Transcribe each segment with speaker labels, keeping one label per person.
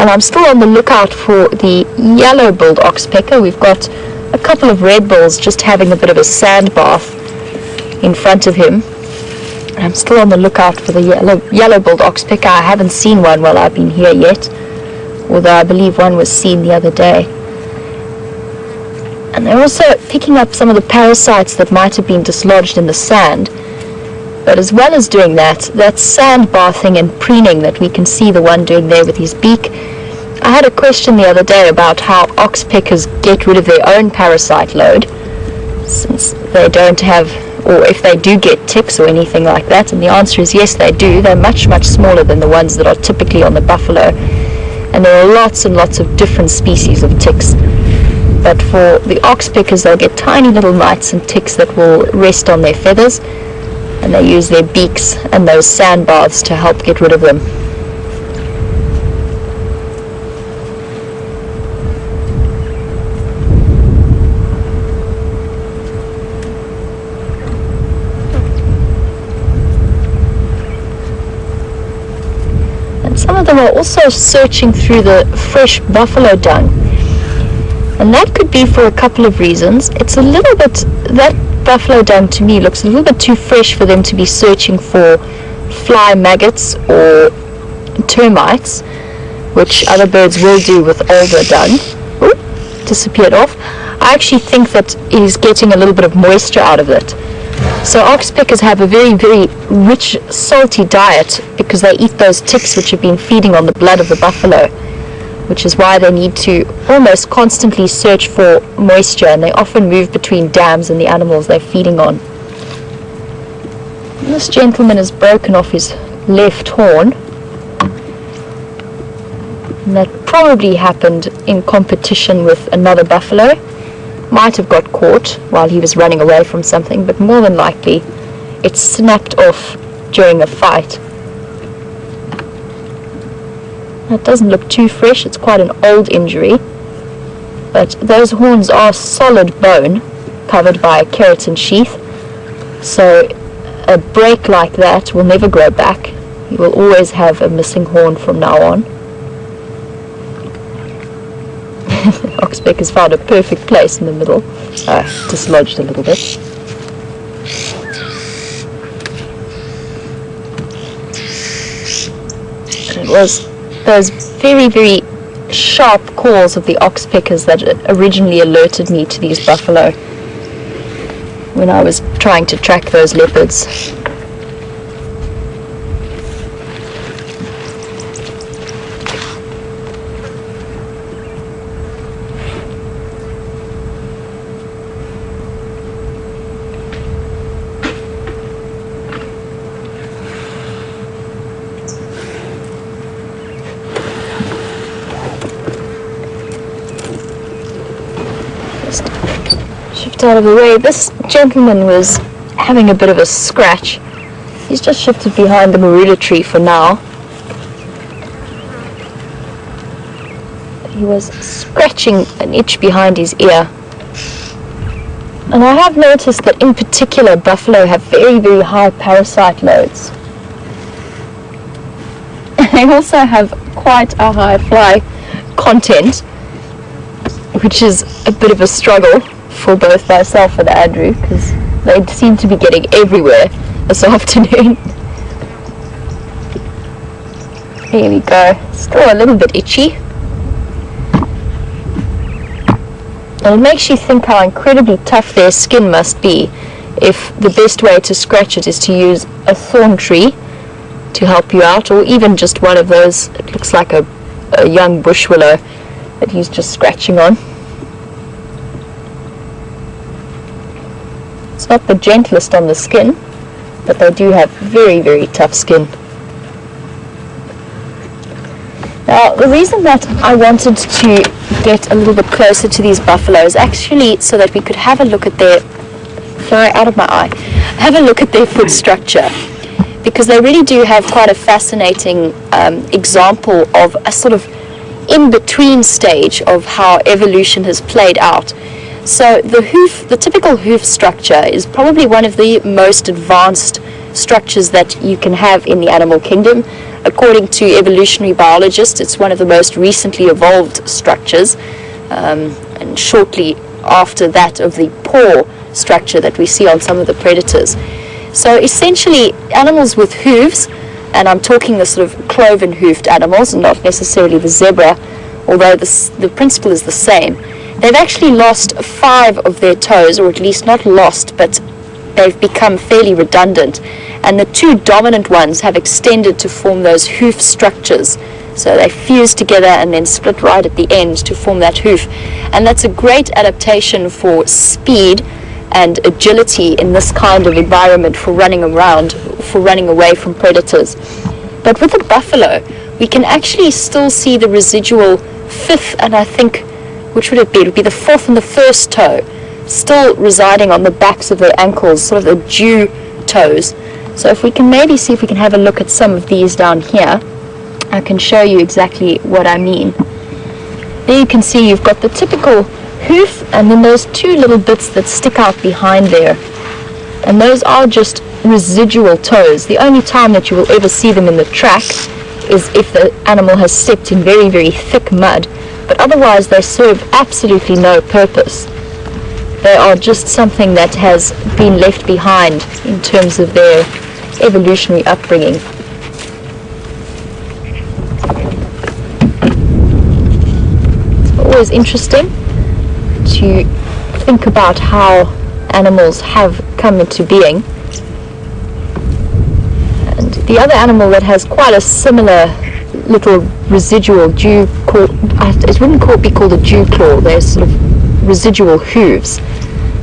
Speaker 1: And I'm still on the lookout for the yellow-billed oxpecker. We've got a couple of red bills just having a bit of a sand bath in front of him. I'm still on the lookout for the yellow-billed oxpecker. I haven't seen one while I've been here yet, although I believe one was seen the other day. And they're also picking up some of the parasites that might have been dislodged in the sand. But as well as doing that, that sand bathing and preening that we can see the one doing there with his beak. I had a question the other day about how oxpeckers get rid of their own parasite load, since they don't have, or if they do get ticks or anything like that, and the answer is yes, they do. They're much, much smaller than the ones that are typically on the buffalo, and there are lots and lots of different species of ticks. But for the oxpeckers, they'll get tiny little mites and ticks that will rest on their feathers, and they use their beaks and those sand baths to help get rid of them. And some of them are also searching through the fresh buffalo dung. And that could be for a couple of reasons. It's a little bit, that buffalo dung to me looks a little bit too fresh for them to be searching for fly maggots or termites, which other birds will do with older dung. Ooh, disappeared off. I actually think that he's getting a little bit of moisture out of it. So oxpeckers have a very, very rich, salty diet because they eat those ticks which have been feeding on the blood of the buffalo, which is why they need to almost constantly search for moisture, and they often move between dams and the animals they're feeding on. And this gentleman has broken off his left horn, and that probably happened in competition with another buffalo. Might have got caught while he was running away from something, but more than likely it snapped off during a fight. It doesn't look too fresh, it's quite an old injury, but those horns are solid bone covered by a keratin sheath, so a break like that will never grow back. You will always have a missing horn from now on. Oxpecker's found a perfect place in the middle, dislodged a little bit. And it was those very, very sharp calls of the oxpeckers that originally alerted me to these buffalo when I was trying to track those leopards. Shift out of the way. This gentleman was having a bit of a scratch. He's just shifted behind the marula tree for now. He was scratching an itch behind his ear. And I have noticed that in particular buffalo have very, very high parasite loads. They also have quite a high fly content, which is a bit of a struggle for both myself and Andrew, because they seem to be getting everywhere this afternoon. Here we go. Still a little bit itchy. And it makes you think how incredibly tough their skin must be if the best way to scratch it is to use a thorn tree to help you out, or even just one of those, it looks like a young bush willow that he's just scratching on. It's not the gentlest on the skin, but they do have very, very tough skin. Now, the reason that I wanted to get a little bit closer to these buffaloes, actually so that we could have a look at their, fly out of my eye, have a look at their foot structure, because they really do have quite a fascinating example of a sort of in-between stage of how evolution has played out. So the typical hoof structure is probably one of the most advanced structures that you can have in the animal kingdom. According to evolutionary biologists, it's one of the most recently evolved structures, and shortly after that of the paw structure that we see on some of the predators. So essentially, animals with hooves, and I'm talking the sort of cloven-hoofed animals, and not necessarily the zebra, although the principle is the same. They've actually lost 5 of their toes, or at least not lost, but they've become fairly redundant. And the 2 dominant ones have extended to form those hoof structures. So they fuse together and then split right at the end to form that hoof. And that's a great adaptation for speed and agility in this kind of environment, for running around, for running away from predators. But with the buffalo, we can actually still see the residual 5th, and I think, which would it be? It would be the 4th and the 1st toe, still residing on the backs of their ankles, sort of the dew toes. So if we can maybe see if we can have a look at some of these down here, I can show you exactly what I mean. There you can see you've got the typical hoof, and then those 2 little bits that stick out behind there. And those are just residual toes. The only time that you will ever see them in the track is if the animal has stepped in very, very thick mud. But otherwise they serve absolutely no purpose. They are just something that has been left behind in terms of their evolutionary upbringing. It's always interesting to think about how animals have come into being. And the other animal that has quite a similar little residual dew claw, it wouldn't be called a dew claw, they're sort of residual hooves.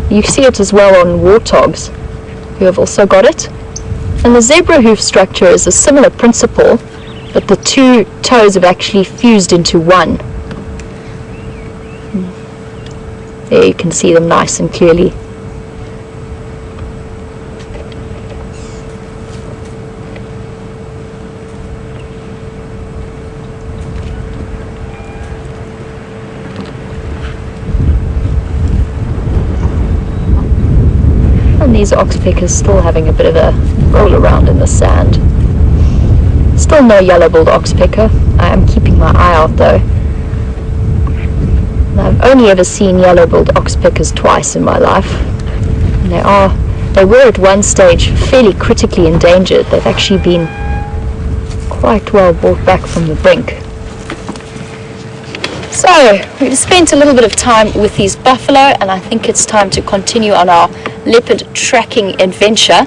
Speaker 1: You see it as well on warthogs, who have also got it. And the zebra hoof structure is a similar principle, but the 2 toes have actually fused into one. There you can see them nice and clearly. And these oxpeckers still having a bit of a roll around in the sand. Still no yellow-billed oxpecker. I am keeping my eye out though. I've only ever seen yellow-billed oxpeckers twice in my life. And they were at one stage fairly critically endangered. They've actually been quite well brought back from the brink. So, we've spent a little bit of time with these buffalo, and I think it's time to continue on our leopard tracking adventure.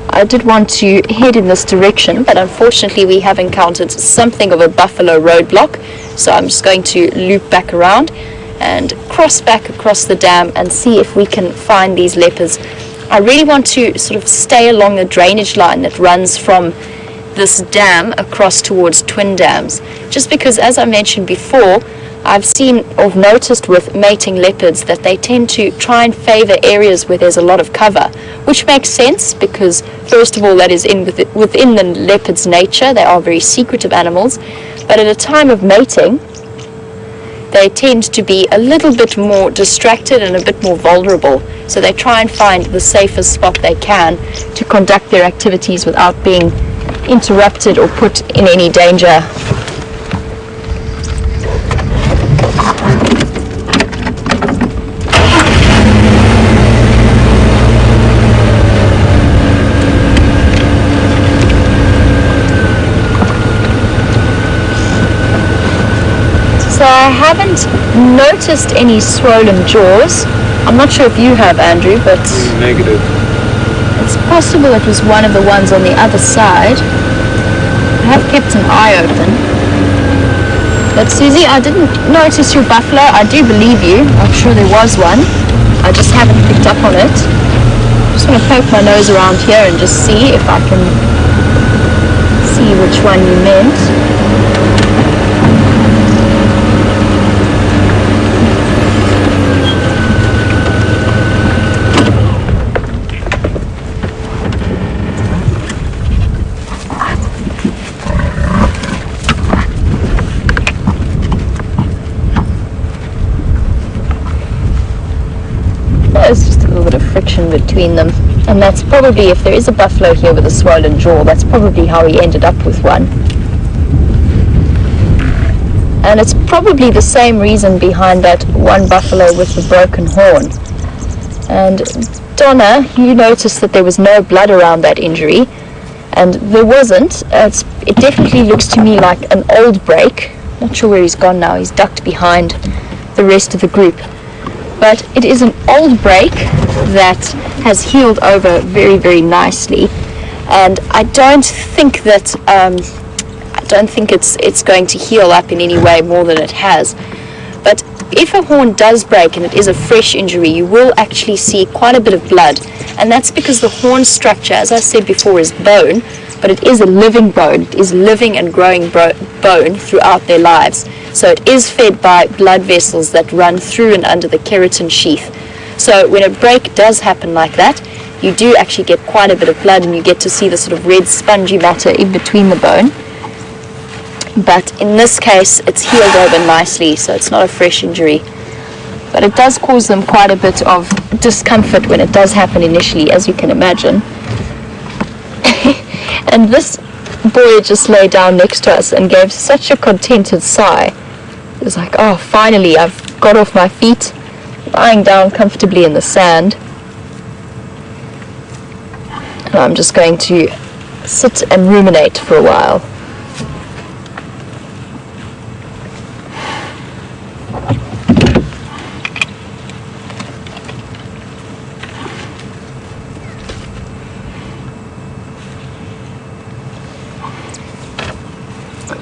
Speaker 1: I did want to head in this direction, but unfortunately we have encountered something of a buffalo roadblock, so I'm just going to loop back around and cross back across the dam and see if we can find these leopards. I really want to sort of stay along the drainage line that runs from this dam across towards twin dams, just because, as I mentioned before, I've seen or noticed with mating leopards that they tend to try and favor areas where there's a lot of cover, which makes sense because, first of all, that is within the leopard's nature. They are very secretive animals, but at a time of mating, they tend to be a little bit more distracted and a bit more vulnerable. So they try and find the safest spot they can to conduct their activities without being interrupted or put in any danger. So I haven't noticed any swollen jaws. I'm not sure if you have, Andrew, but
Speaker 2: negative.
Speaker 1: It's possible it was one of the ones on the other side. I have kept an eye open. But Susie, I didn't notice your buffalo. I do believe you. I'm sure there was one. I just haven't picked up on it. Just want to poke my nose around here and just see if I can see which one you meant. There's just a little bit of friction between them, and that's probably, if there is a buffalo here with a swollen jaw, that's probably how he ended up with one. And it's probably the same reason behind that one buffalo with the broken horn. And Donna, you noticed that there was no blood around that injury, and there wasn't. It definitely looks to me like an old break. Not sure where he's gone now. He's ducked behind the rest of the group. But it is an old break that has healed over very, very nicely. And I don't think that it's going to heal up in any way more than it has. But if a horn does break and it is a fresh injury, you will actually see quite a bit of blood. And that's because the horn structure, as I said before, is bone, but it is a living bone. It is living and growing bone throughout their lives. So it is fed by blood vessels that run through and under the keratin sheath. So when a break does happen like that, you do actually get quite a bit of blood, and you get to see the sort of red spongy matter in between the bone. But in this case, it's healed over nicely, so it's not a fresh injury. But it does cause them quite a bit of discomfort when it does happen initially, as you can imagine. And this boy just lay down next to us and gave such a contented sigh. It was like, oh, finally, I've got off my feet, lying down comfortably in the sand. And I'm just going to sit and ruminate for a while.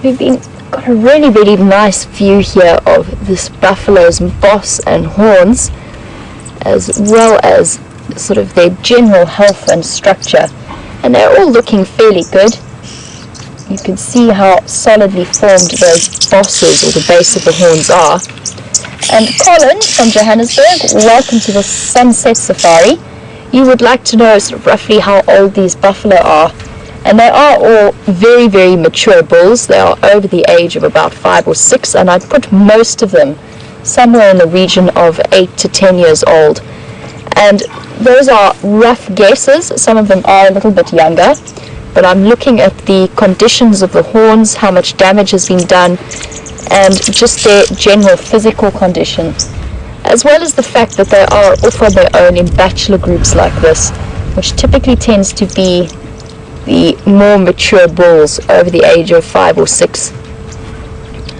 Speaker 1: We've got a really, really nice view here of this buffalo's boss and horns, as well as sort of their general health and structure, and they're all looking fairly good. You can see how solidly formed those bosses or the base of the horns are. And Colin from Johannesburg, welcome to the Sunset Safari. You would like to know sort of roughly how old these buffalo are. And they are all very, very mature bulls. They are over the age of about 5 or 6, and I'd put most of them somewhere in the region of 8 to 10 years old. And those are rough guesses. Some of them are a little bit younger, but I'm looking at the conditions of the horns, how much damage has been done, and just their general physical condition, as well as the fact that they are off on their own in bachelor groups like this, which typically tends to be the more mature bulls over the age of 5 or 6.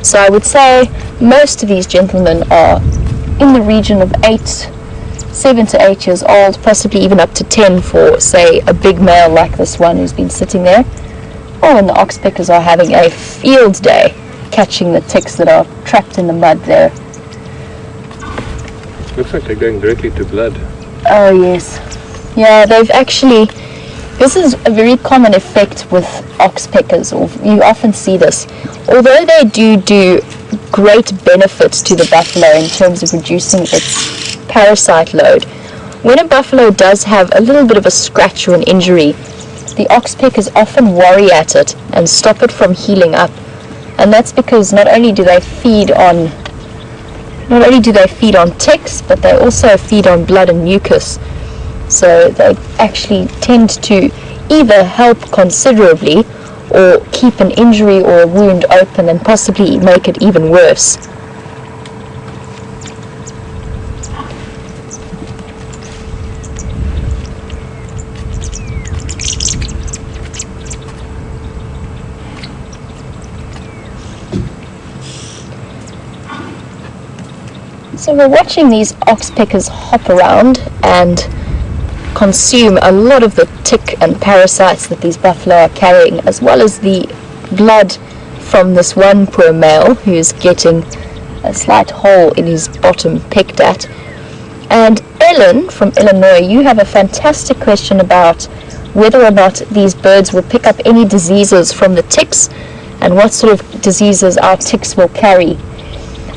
Speaker 1: So I would say most of these gentlemen are in the region of 7 to 8 years old, possibly even up to 10 for, say, a big male like this one who's been sitting there. Oh, and the oxpeckers are having a field day catching the ticks that are trapped in the mud there.
Speaker 2: Looks like they're going directly to blood.
Speaker 1: Oh yes. Yeah, they've actually... This is a very common effect with oxpeckers, or you often see this. Although they do great benefits to the buffalo in terms of reducing its parasite load, when a buffalo does have a little bit of a scratch or an injury, the oxpeckers often worry at it and stop it from healing up. And that's because not only do they feed on ticks, but they also feed on blood and mucus. So they actually tend to either help considerably or keep an injury or a wound open and possibly make it even worse. So we're watching these oxpeckers hop around and consume a lot of the tick and parasites that these buffalo are carrying, as well as the blood from this one poor male who's getting a slight hole in his bottom picked at. And Ellen from Illinois, you have a fantastic question about whether or not these birds will pick up any diseases from the ticks and what sort of diseases our ticks will carry.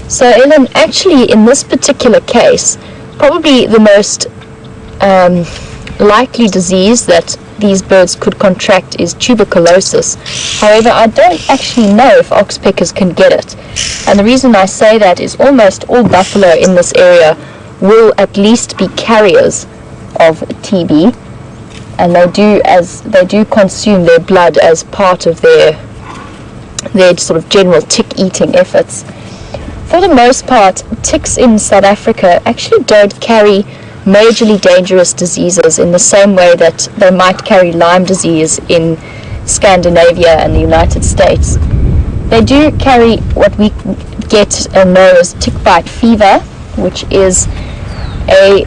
Speaker 1: So Ellen, actually in this particular case, probably the most likely disease that these birds could contract is tuberculosis. However, I don't actually know if oxpeckers can get it. And the reason I say that is almost all buffalo in this area will at least be carriers of TB, and they do consume their blood as part of their sort of general tick eating efforts. For the most part, ticks in South Africa actually don't carry majorly dangerous diseases in the same way that they might carry Lyme disease in Scandinavia and the United States. They do carry what we get and know as tick bite fever, which is a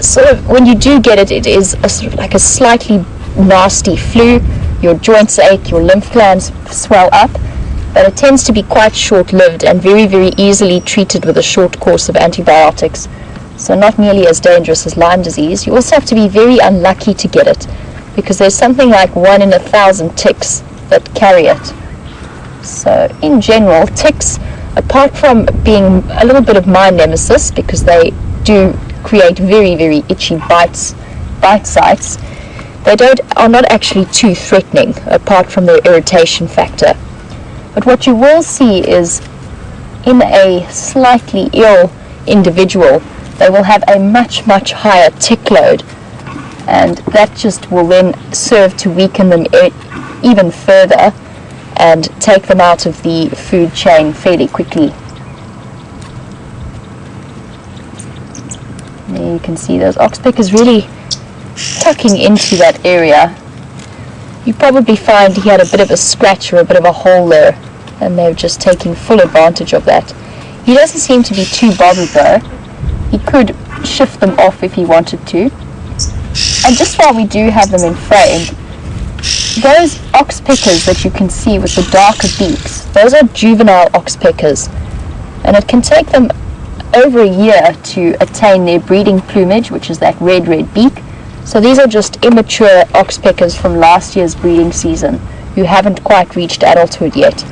Speaker 1: sort of, when you do get it, it is a sort of like a slightly nasty flu. Your joints ache, your lymph glands swell up, but it tends to be quite short-lived and very, very easily treated with a short course of antibiotics. So not nearly as dangerous as Lyme disease. You also have to be very unlucky to get it, because there's something like 1 in 1,000 ticks that carry it. So in general, ticks, apart from being a little bit of my nemesis, because they do create very, very itchy bite sites, they are not actually too threatening, apart from their irritation factor. But what you will see is, in a slightly ill individual, they will have a much, much higher tick load, and that just will then serve to weaken them even further and take them out of the food chain fairly quickly. There you can see those oxpeckers really tucking into that area. You probably find he had a bit of a scratch or a bit of a hole there, and they're just taking full advantage of that. He doesn't seem to be too bothered though. He could shift them off if he wanted to. And just while we do have them in frame, those oxpeckers that you can see with the darker beaks, those are juvenile oxpeckers, and it can take them over a year to attain their breeding plumage, which is that red beak. So these are just immature oxpeckers from last year's breeding season who haven't quite reached adulthood yet,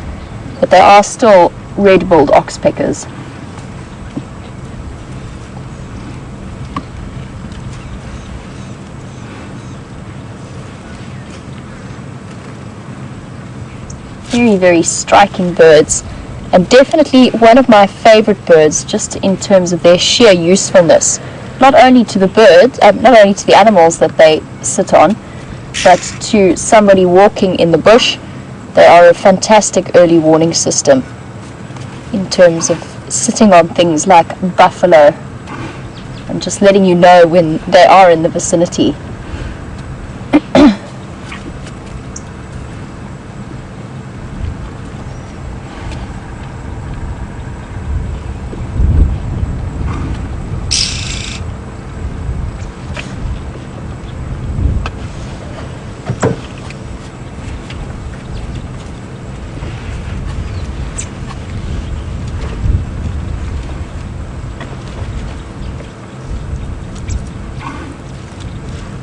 Speaker 1: but they are still red-billed oxpeckers. Very, very striking birds, and definitely one of my favorite birds, just in terms of their sheer usefulness, not only to the birds, not only to the animals that they sit on, but to somebody walking in the bush. They are a fantastic early warning system in terms of sitting on things like buffalo and just letting you know when they are in the vicinity.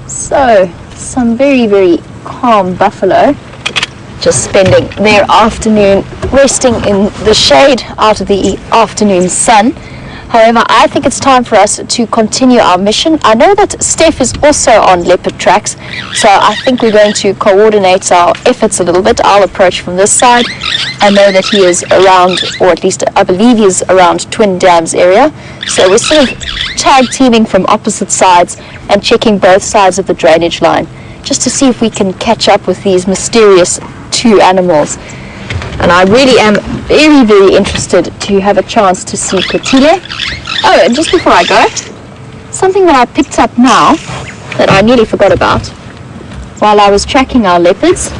Speaker 1: So, some very, very calm buffalo, just spending their afternoon resting in the shade out of the afternoon sun. However, I think it's time for us to continue our mission. I know that Steph is also on leopard tracks, so I think we're going to coordinate our efforts a little bit. I'll approach from this side. I know that he is around, or at least I believe he is around Twin Dams area. So we're sort of tag teaming from opposite sides and checking both sides of the drainage line, just to see if we can catch up with these mysterious two animals. And I really am very, very interested to have a chance to see Kotile. Oh, and just before I go, something that I picked up now that I nearly forgot about while I was tracking our leopards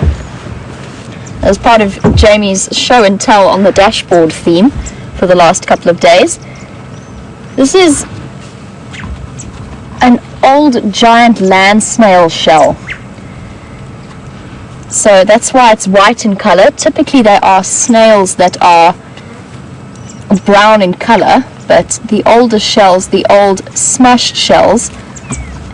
Speaker 1: as part of Jamie's show and tell on the dashboard theme for the last couple of days. This is an old giant land snail shell. So that's why it's white in color. Typically they are snails that are brown in color, but the older shells, the old smashed shells,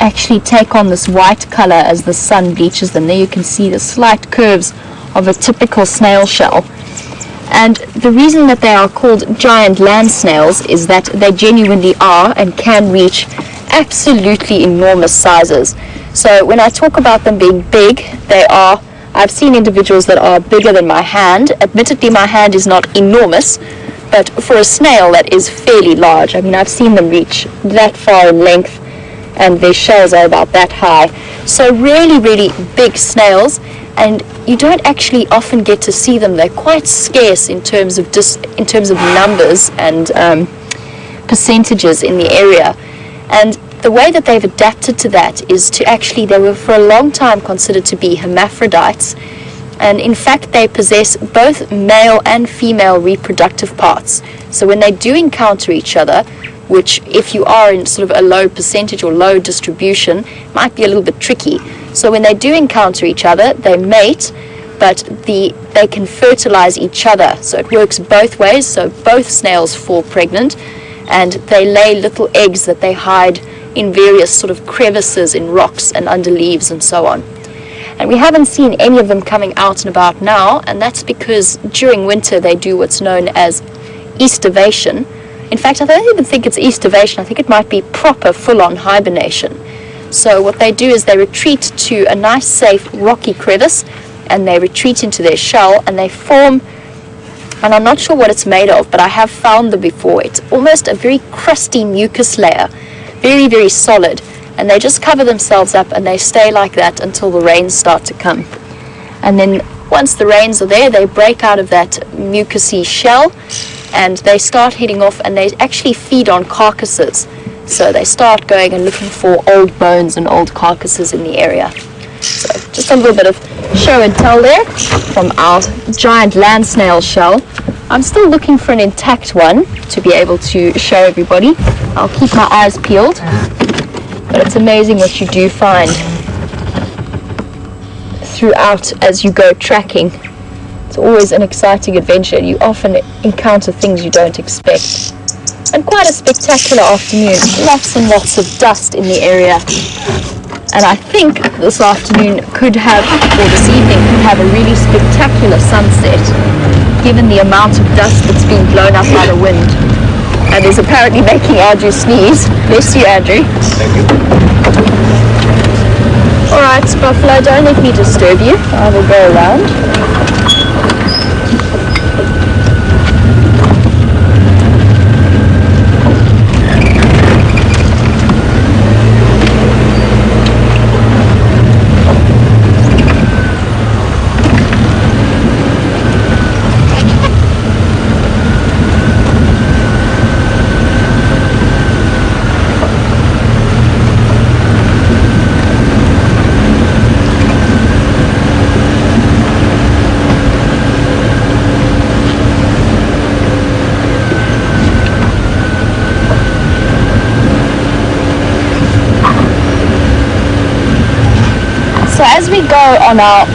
Speaker 1: actually take on this white color as the sun bleaches them. There you can see the slight curves of a typical snail shell. And the reason that they are called giant land snails is that they genuinely are and can reach absolutely enormous sizes. So when I talk about them being big, they are, I've seen individuals that are bigger than my hand. Admittedly, my hand is not enormous, but for a snail that is fairly large. I mean, I've seen them reach that far in length and their shells are about that high. So really, really big snails, and you don't actually often get to see them. They're quite scarce in terms of numbers and percentages in the area. And the way that they've adapted to that is to actually, they were for a long time considered to be hermaphrodites, and in fact they possess both male and female reproductive parts. So when they do encounter each other, which if you are in sort of a low percentage or low distribution, might be a little bit tricky. So when they do encounter each other, they mate, but they can fertilize each other. So it works both ways. So both snails fall pregnant, and they lay little eggs that they hide in various sort of crevices in rocks and under leaves and so on. And we haven't seen any of them coming out and about now, and that's because during winter they do what's known as estivation. In fact, I don't even think it's estivation. I think it might be proper full-on hibernation. So what they do is they retreat to a nice safe rocky crevice, and they retreat into their shell, and they form, and I'm not sure what it's made of, but I have found them before. It's almost a very crusty mucus layer, very, very solid, and they just cover themselves up and they stay like that until the rains start to come. And then once the rains are there, they break out of that mucousy shell and they start heading off, and they actually feed on carcasses. So they start going and looking for old bones and old carcasses in the area. So just a little bit of show and tell there from our giant land snail shell. I'm still looking for an intact one to be able to show everybody. I'll keep my eyes peeled, but it's amazing what you do find throughout as you go tracking. It's always an exciting adventure, and you often encounter things you don't expect. And quite a spectacular afternoon, lots and lots of dust in the area. And I think this afternoon could have, or this evening could have a really spectacular sunset, given the amount of dust that's being blown up by the wind. And is apparently making Andrew sneeze. Bless you, Andrew.
Speaker 2: Thank you.
Speaker 1: Alright, Buffalo, don't let me disturb you. I will go around. So as we go on our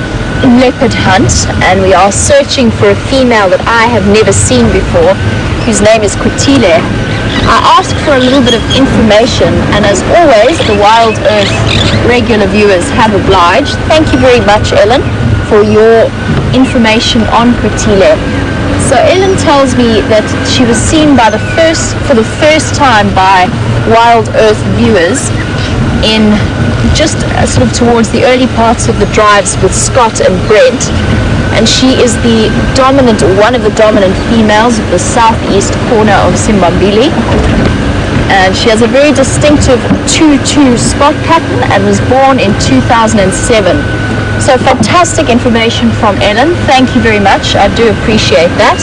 Speaker 1: leopard hunt, and we are searching for a female that I have never seen before, whose name is Quitile, I asked for a little bit of information, and as always, the Wild Earth regular viewers have obliged. Thank you very much, Ellen, for your information on Quitile. So Ellen tells me that she was seen for the first time by Wild Earth viewers in just sort of towards the early parts of the drives with Scott and Brent, and she is the dominant, or one of the dominant females of the southeast corner of Simbambili, and she has a very distinctive 2-2 spot pattern and was born in 2007. So fantastic information from Ellen. Thank you very much. I do appreciate that.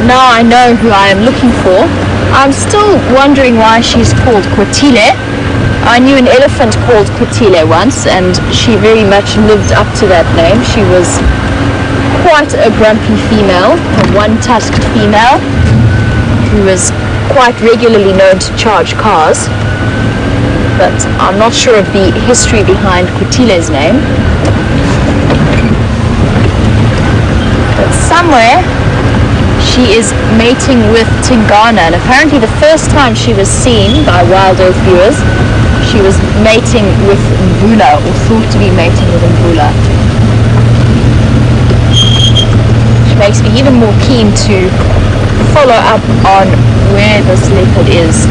Speaker 1: Now I know who I am looking for. I'm still wondering why she's called Quitile. I knew an elephant called Quitile once, and she very much lived up to that name. She was quite a grumpy female, a one-tusked female, who was quite regularly known to charge cars. But I'm not sure of the history behind Quitile's name. But somewhere she is mating with Tingana, and apparently the first time she was seen by Wild Earth viewers, she was mating with Mbula, or thought to be mating with Mbula. Which makes me even more keen to follow up on where this leopard is.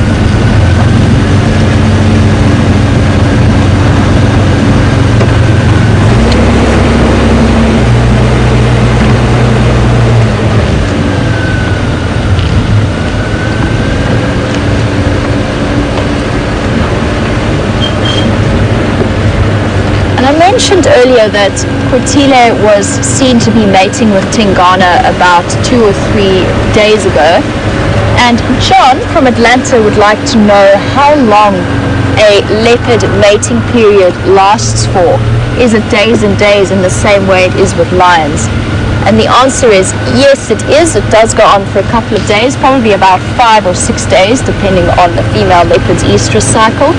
Speaker 1: I mentioned earlier that Cortile was seen to be mating with Tingana about 2 or 3 days ago. And John from Atlanta would like to know how long a leopard mating period lasts for. Is it days and days in the same way it is with lions? And the answer is yes, it is. It does go on for a couple of days, probably about 5 or 6 days, depending on the female leopard's estrus cycle.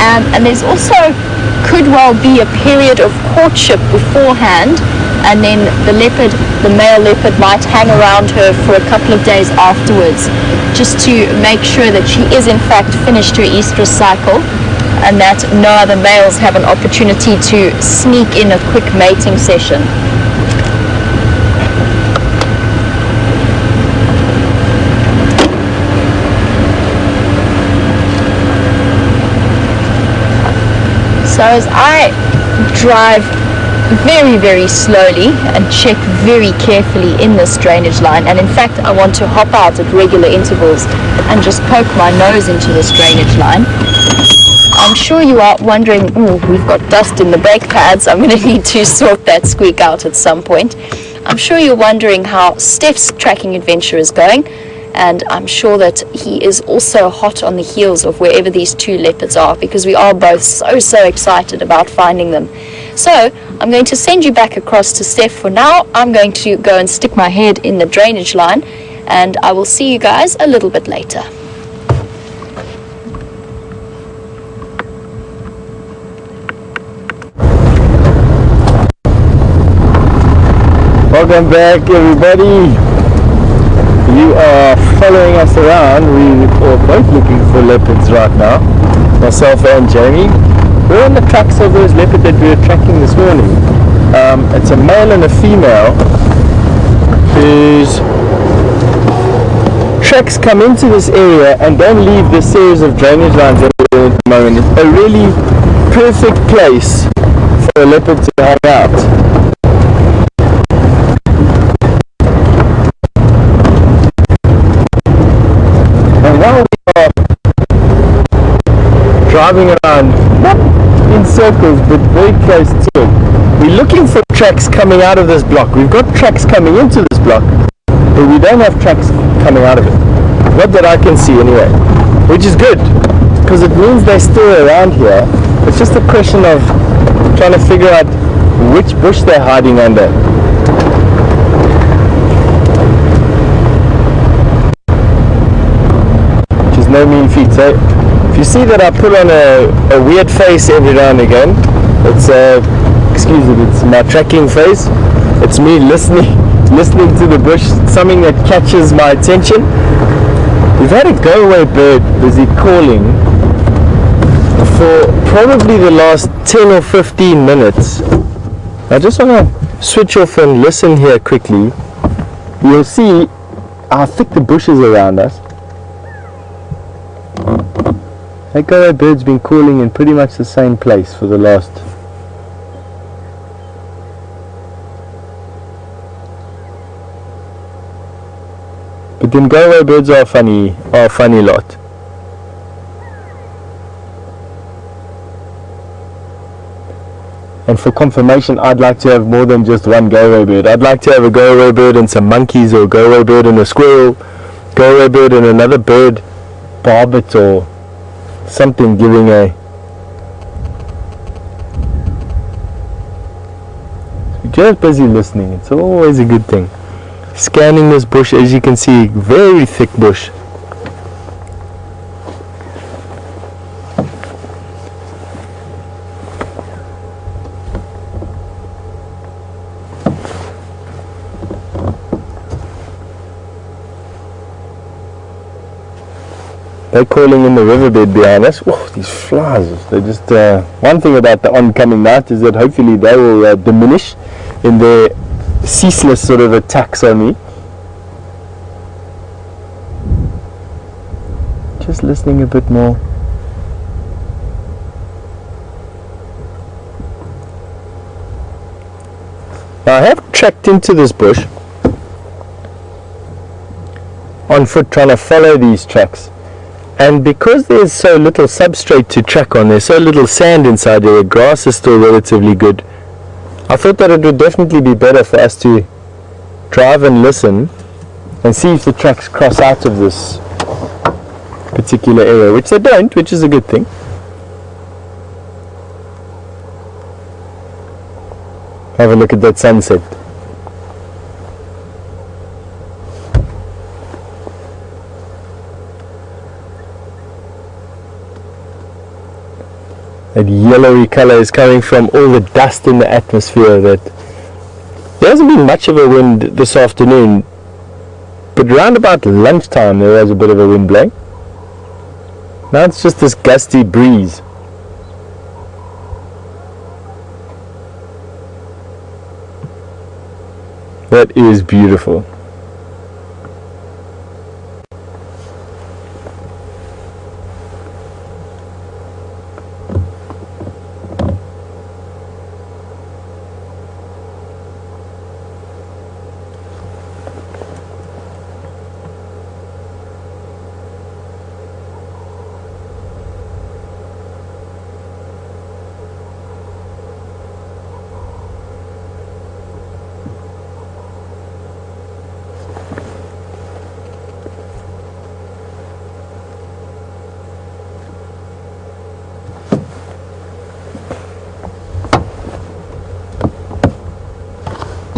Speaker 1: And there's also could well be a period of courtship beforehand, and then the male leopard might hang around her for a couple of days afterwards, just to make sure that she is in fact finished her estrus cycle, and that no other males have an opportunity to sneak in a quick mating session. So as I drive very, very slowly and check very carefully in this drainage line, and in fact I want to hop out at regular intervals and just poke my nose into this drainage line, I'm sure you are wondering, oh, we've got dust in the brake pads, I'm going to need to sort that squeak out at some point. I'm sure you're wondering how Steph's tracking adventure is going, and I'm sure that he is also hot on the heels of wherever these 2 leopards are, because we are both so excited about finding them. So I'm going to send you back across to Steph for now. I'm going to go and stick my head in the drainage line, and I will see you guys a little bit later.
Speaker 3: Welcome back, everybody. You are following us around. We are both looking for leopards right now, myself and Jamie. We're on the tracks of those leopards that we were tracking this morning. It's a male and a female whose tracks come into this area and don't leave this series of drainage lines at the moment. It's a really perfect place for a leopard to hang out. While we are driving around, not in circles, but very close to it, we're looking for tracks coming out of this block. We've got tracks coming into this block, but we don't have tracks coming out of it. Not that I can see anyway, which is good, because it means they're still around here. It's just a question of trying to figure out which bush they're hiding under. No mean feat. So if you see that I put on a weird face every now and again, it's excuse it, it's my tracking face. It's me listening to the bush, something that catches my attention. We've had a go-away bird busy calling for probably the last 10 or 15 minutes. I just want to switch off and listen here quickly. You'll see how thick the bush is around us. That go-away bird's been calling in pretty much the same place for the last but then go-away birds are a funny lot. And for confirmation, I'd like to have more than just one go-away bird. I'd like to have a go-away bird and some monkeys, or a go-away bird and a squirrel, go-away bird and another bird, barbet or something, giving a just busy listening. It's always a good thing. Scanning this bush, as you can see, very thick bush. They're calling in the riverbed behind us. Whoa, these flies, they're just, one thing about the oncoming night is that hopefully they will diminish in their ceaseless sort of attacks on me. Just listening a bit more. Now I have tracked into this bush on foot, trying to follow these tracks. And because there's so little substrate to track on, there's so little sand inside there, the grass is still relatively good. I thought that it would definitely be better for us to drive and listen and see if the tracks cross out of this particular area, which they don't, which is a good thing. Have a look at that sunset. That yellowy color is coming from all the dust in the atmosphere. That there hasn't been much of a wind this afternoon, but around about lunchtime there was a bit of a wind blowing. Now it's just this gusty breeze. That is beautiful.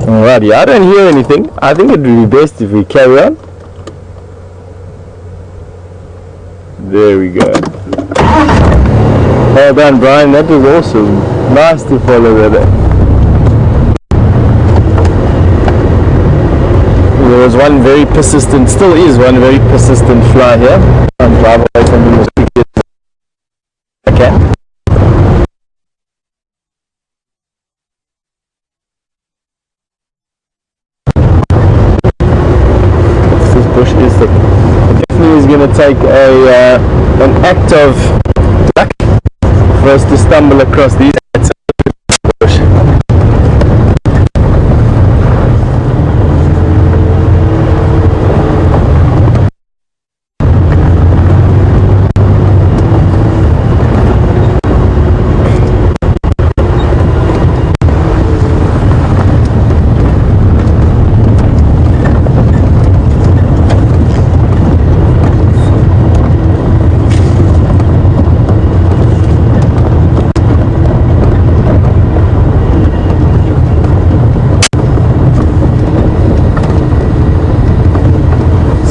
Speaker 3: Alrighty, I don't hear anything. I think it would be best if we carry on. There we go. Well done, Brian. That was awesome. Nice to follow that. There was one very persistent, still is one very persistent fly here. I'll drive away from him as quickly as I can. Going to take an act of luck for us to stumble across these.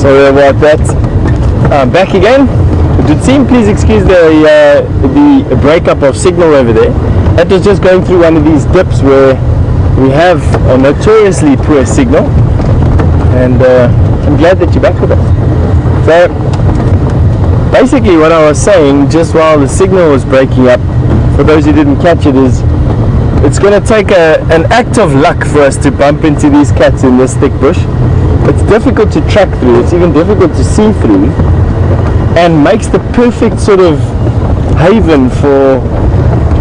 Speaker 3: Sorry about that. Back again. It would seem, please excuse the breakup of signal over there. That was just going through one of these dips where we have a notoriously poor signal, and I'm glad that you're back with us. So basically what I was saying just while the signal was breaking up, for those who didn't catch it, is it's going to take an act of luck for us to bump into these cats in this thick bush. It's difficult to track through, it's even difficult to see through, and makes the perfect sort of haven for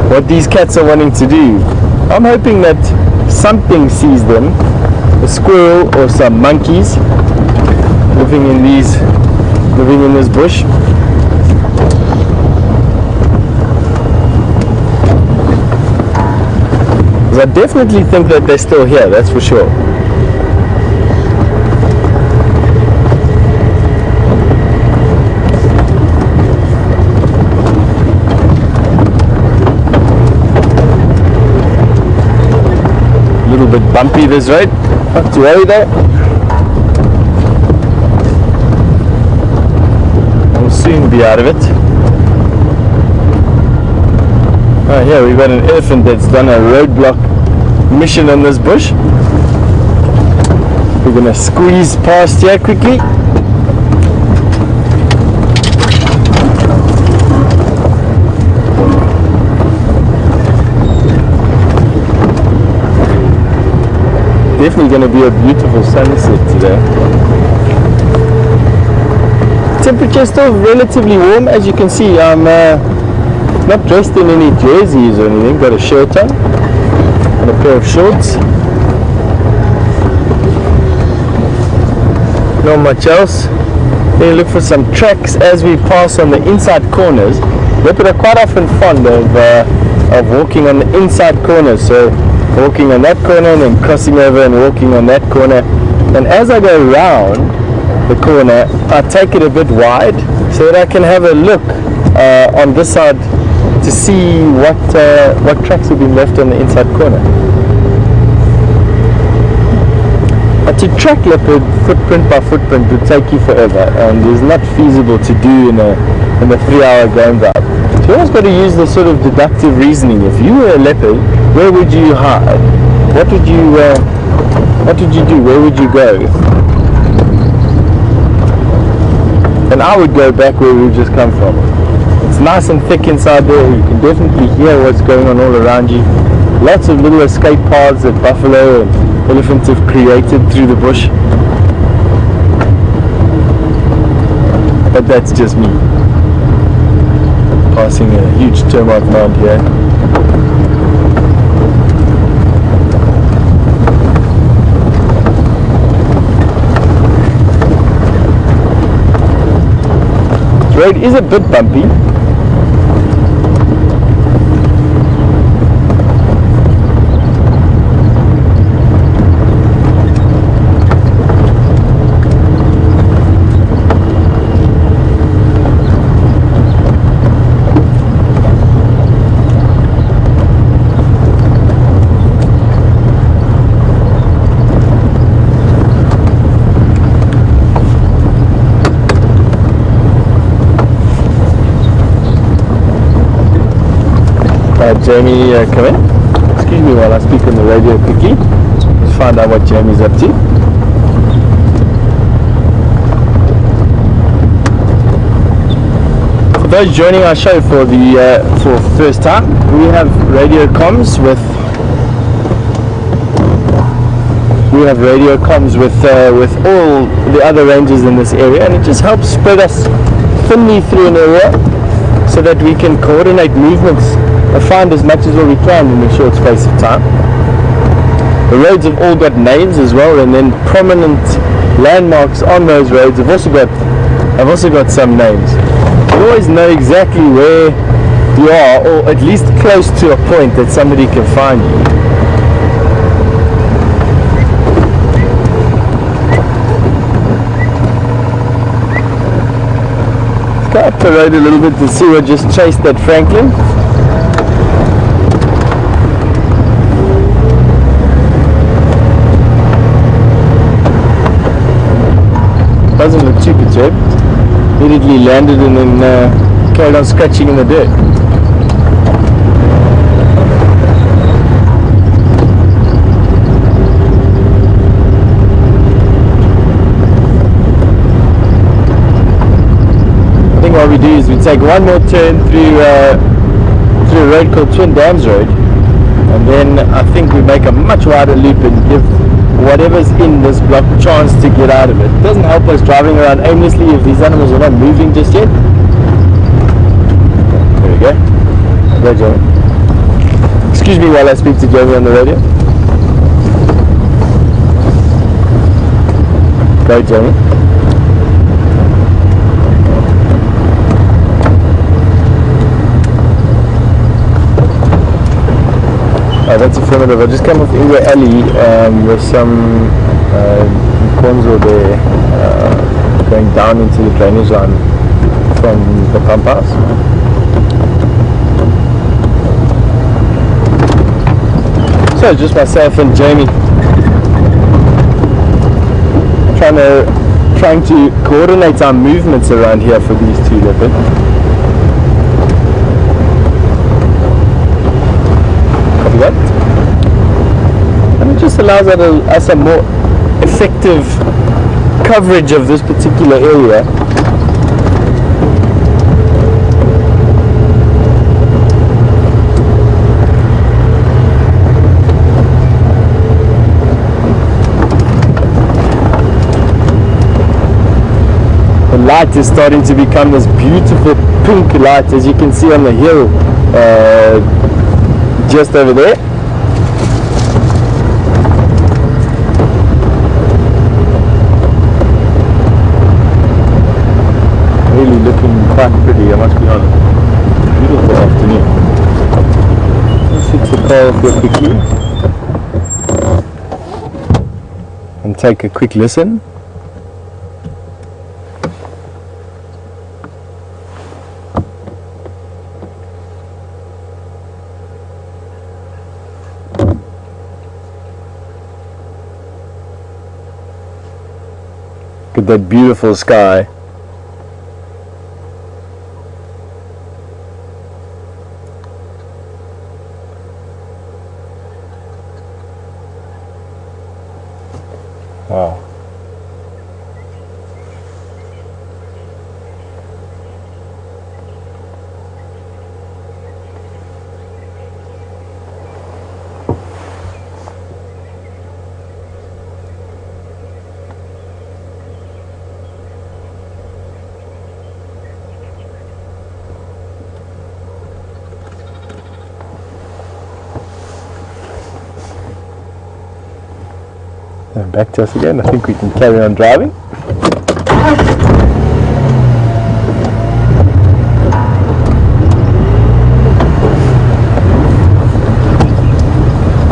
Speaker 3: what these cats are wanting to do. I'm hoping that something sees them, a squirrel or some monkeys living in this bush. Because I definitely think that they're still here, that's for sure. Bit bumpy this road, not to worry though. We'll soon be out of it. Oh yeah, we've got an elephant that's done a roadblock mission on this bush. We're gonna squeeze past here quickly. Definitely going to be a beautiful sunset today. Temperature is still relatively warm, as you can see. I'm not dressed in any jerseys or anything, got a shirt on and a pair of shorts. Not much else. Then you look for some tracks as we pass on the inside corners. Leopard are quite often fond of walking on the inside corners, so walking on that corner and then crossing over and walking on that corner. And as I go round the corner, I take it a bit wide so that I can have a look on this side to see what tracks have been left on the inside corner. To track leopard footprint by footprint would take you forever, and is not feasible to do in a 3-hour game drive. So you always got to use this sort of deductive reasoning. If you were a leopard, where would you hide? What would you do? Where would you go? And I would go back where we've just come from. It's nice and thick inside there. You can definitely hear what's going on all around you. Lots of little escape paths that buffalo and elephants have created through the bush. But that's just me. Passing a huge termite mound here. The road is a bit bumpy. Jamie, come in. Excuse me while I speak on the radio quickly. Let's find out what Jamie's up to. For those joining our show for the first time, we have radio comms with all the other rangers in this area, and it just helps spread us thinly through an area so that we can coordinate movements and find as much as what we can in a short space of time. The roads have all got names as well, and then prominent landmarks on those roads have also got some names. You always know exactly where you are, or at least close to a point that somebody can find you. Let's go up the road a little bit to see what just chased that Franklin. Doesn't look too perturbed. Immediately landed and then carried on scratching in the dirt. I think what we do is we take one more turn through a road called Twin Dams Road, and then I think we make a much wider loop and give whatever's in this block chance to get out of it. It doesn't help us driving around aimlessly if these animals are not moving just yet. There we go. Go, Jamie. Excuse me while I speak to Jamie on the radio. Go, Jamie. Oh, that's affirmative. I just came off Ingwe Alley with some Nkonzo there going down into the drainage line from the pump house. So just myself and Jamie trying to coordinate our movements around here for these two leopards. That. And it just allows us a more effective coverage of this particular area. The light is starting to become this beautiful pink light, as you can see on the hill just over there. quite pretty, I must be honest. Beautiful afternoon. Let's switch the car off here quickly and take a quick listen. Look at that beautiful sky. Wow. And back to us again. I think we can carry on driving.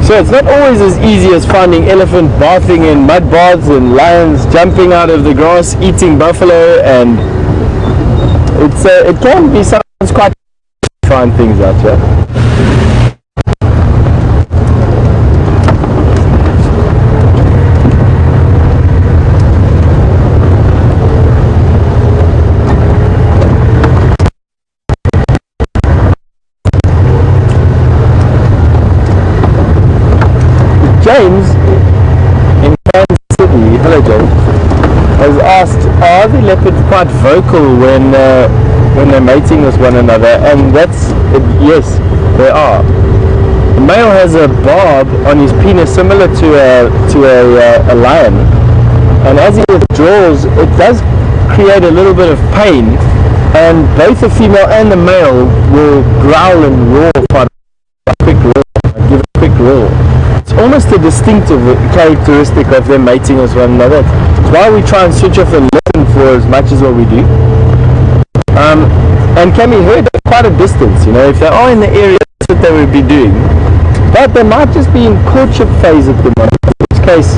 Speaker 3: So it's not always as easy as finding elephant bathing in mud baths and lions jumping out of the grass eating buffalo, and it can be sometimes quite to find things out here. James in Kansas City, hello James, has asked, are the leopards quite vocal when they're mating with one another? And that's, yes, they are. The male has a barb on his penis similar to a lion, and as he withdraws, it does create a little bit of pain, and both the female and the male will growl and roar quite a quick roar, give a quick roar. It's almost a distinctive characteristic of them mating with one another. It's why we try and switch off and listen for as much as what we do. And can be heard at quite a distance, you know, if they are in the area, that's what they would be doing. But they might just be in courtship phase at the moment, in which case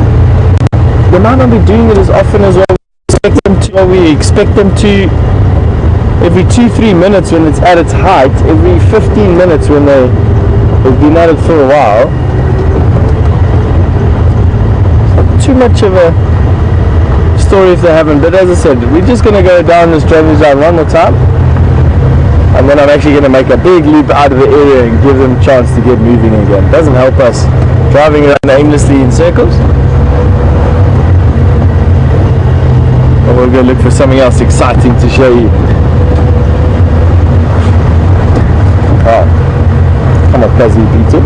Speaker 3: they might not be doing it as often as what we expect them to. Every 2-3 minutes when it's at its height, every 15 minutes when they've been at it for a while. Too much of a story if they haven't, but as I said, we're just going to go down this driving zone one more time, and then I'm actually going to make a big loop out of the area and give them a chance to get moving again. It doesn't help us driving around aimlessly in circles. But we'll go look for something else exciting to show you. Oh, come on, Kazi Peter.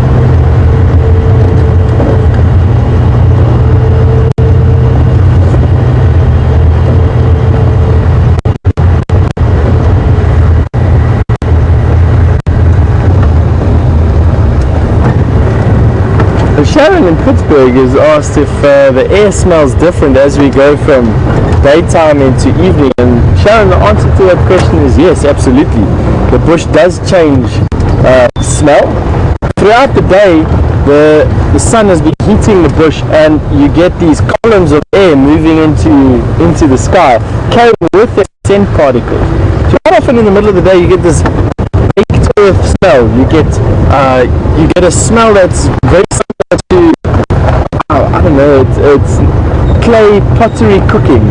Speaker 3: Sharon in Pittsburgh is asked if the air smells different as we go from daytime into evening, and Sharon, the answer to that question is yes, absolutely. The bush does change smell. Throughout the day, the sun has been heating the bush, and you get these columns of air moving into the sky, carrying with their scent particles. So quite often in the middle of the day, you get this baked earth smell. You get a smell that's very similar to, I don't know, it's clay pottery cooking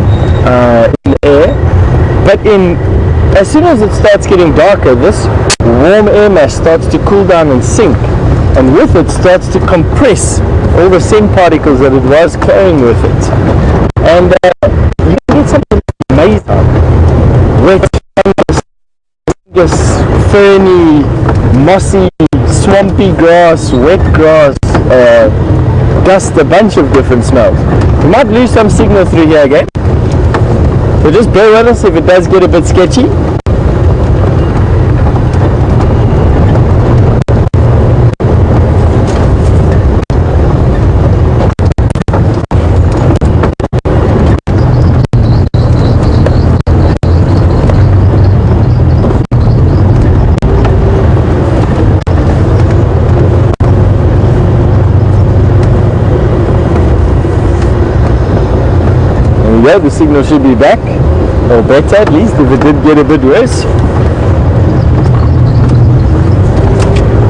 Speaker 3: in the air. But as soon as it starts getting darker, this warm air mass starts to cool down and sink, and with it starts to compress all the scent particles that it was carrying with it. And you can get something amazing. Wet, fungus, ferny, mossy, swampy grass, wet grass, dust, a bunch of different smells. We might lose some signal through here again, so just bear with us if it does get a bit sketchy. we go, the signal should be back, or better at least, if it did get a bit worse.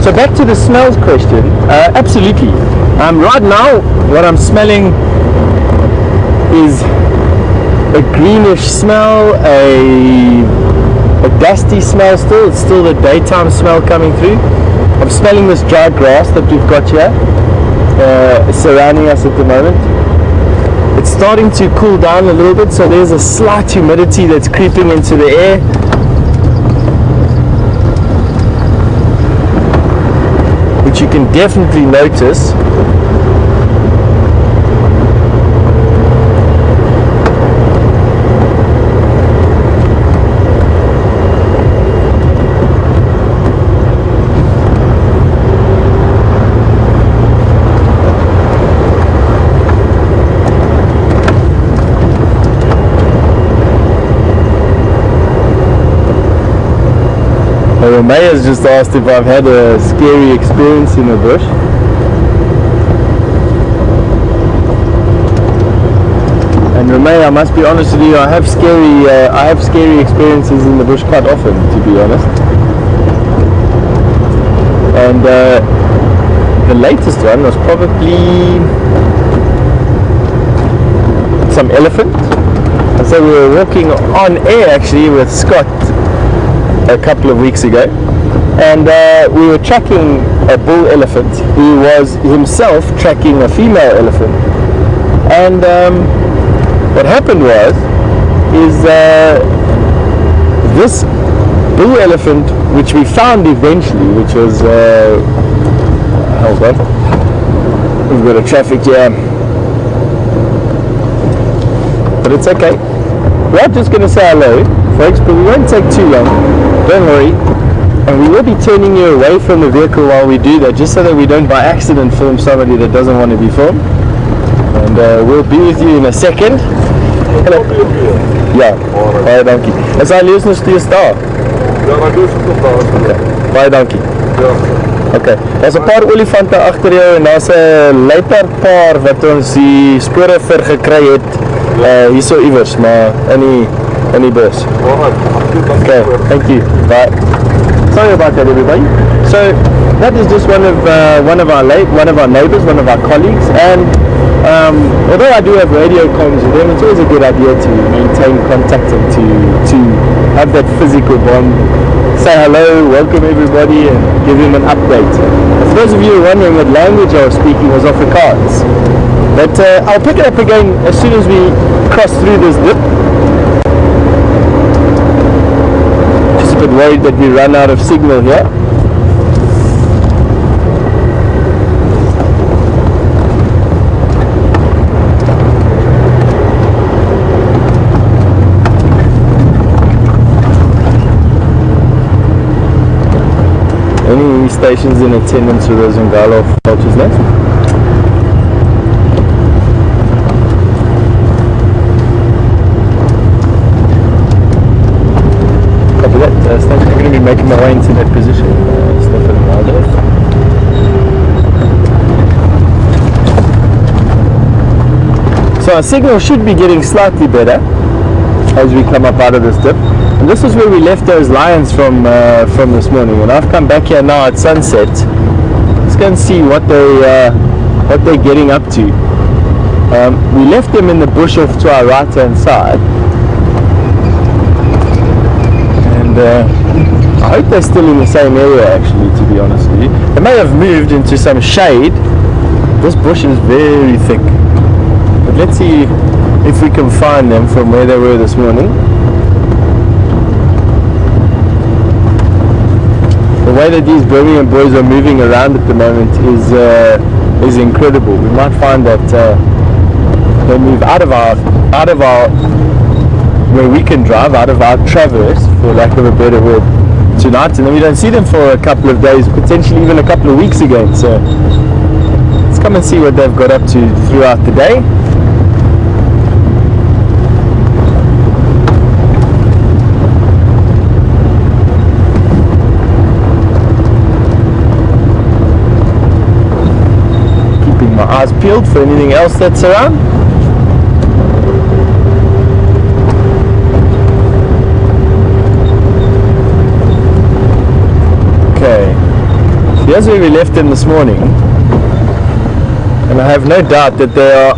Speaker 3: So back to the smells question, absolutely. Right now, what I'm smelling is a greenish smell, a dusty smell still. It's still the daytime smell coming through. I'm smelling this dry grass that we've got here, surrounding us at the moment. It's starting to cool down a little bit, so there's a slight humidity that's creeping into the air. Which you can definitely notice. May has just asked if I've had a scary experience in the bush. And Romay, I must be honest with you, I have scary experiences in the bush quite often, to be honest. And the latest one was probably some elephant. And so we were walking on air actually with Scott a couple of weeks ago, and we were tracking a bull elephant who was himself tracking a female elephant. And what happened is this bull elephant, which we found eventually, which was hold on, we've got a traffic jam, but it's okay. We're just going to say hello, folks, but we won't take too long. Don't worry, and we will be turning you away from the vehicle while we do that, just so that we don't by accident film somebody that doesn't want to be filmed. And we'll be with you in a second. Hello. Ja, baie dankie. Is hy lees nog steeds daar?
Speaker 2: Ja, maar dus nog daar.
Speaker 3: Okay. Baie dankie.
Speaker 2: Ja.
Speaker 3: Okay. Daar's 'n paar olifante agter jou en daar's 'n luiperdpaar wat ons die spore vir gekry het. Hierso iewers, maar in die bos. Okay, thank you. Bye. Sorry about that, everybody. So that is just one of our neighbors, one of our colleagues, and although I do have radio comms with them, it's always a good idea to maintain contact and to have that physical bond. Say hello, welcome everybody, and give them an update. For those of you wondering what language I was speaking, was Afrikaans. But I'll pick it up again as soon as we cross through this dip. Just a bit worried that we run out of signal here. Any stations in attendance with those in Galo Cultures Net? Copy that. I'm going to be making my way into that position. Stefan and WildEarth. So our signal should be getting slightly better as we come up out of this dip. And this is where we left those lions from this morning. And I've come back here now at sunset. Let's go and see what they're getting up to. We left them in the bush off to our right hand side. And I hope they're still in the same area actually, to be honest with you. They may have moved into some shade. This bush is very thick. But let's see if we can find them from where they were this morning. The way that these Birmingham boys are moving around at the moment is incredible. We might find that they move out of our where we can drive, out of our traverse, for lack of a better word, tonight, and then we don't see them for a couple of days, potentially even a couple of weeks again. So let's come and see what they've got up to throughout the day. Eyes peeled for anything else that's around. here's where we left them this morning, and I have no doubt that they are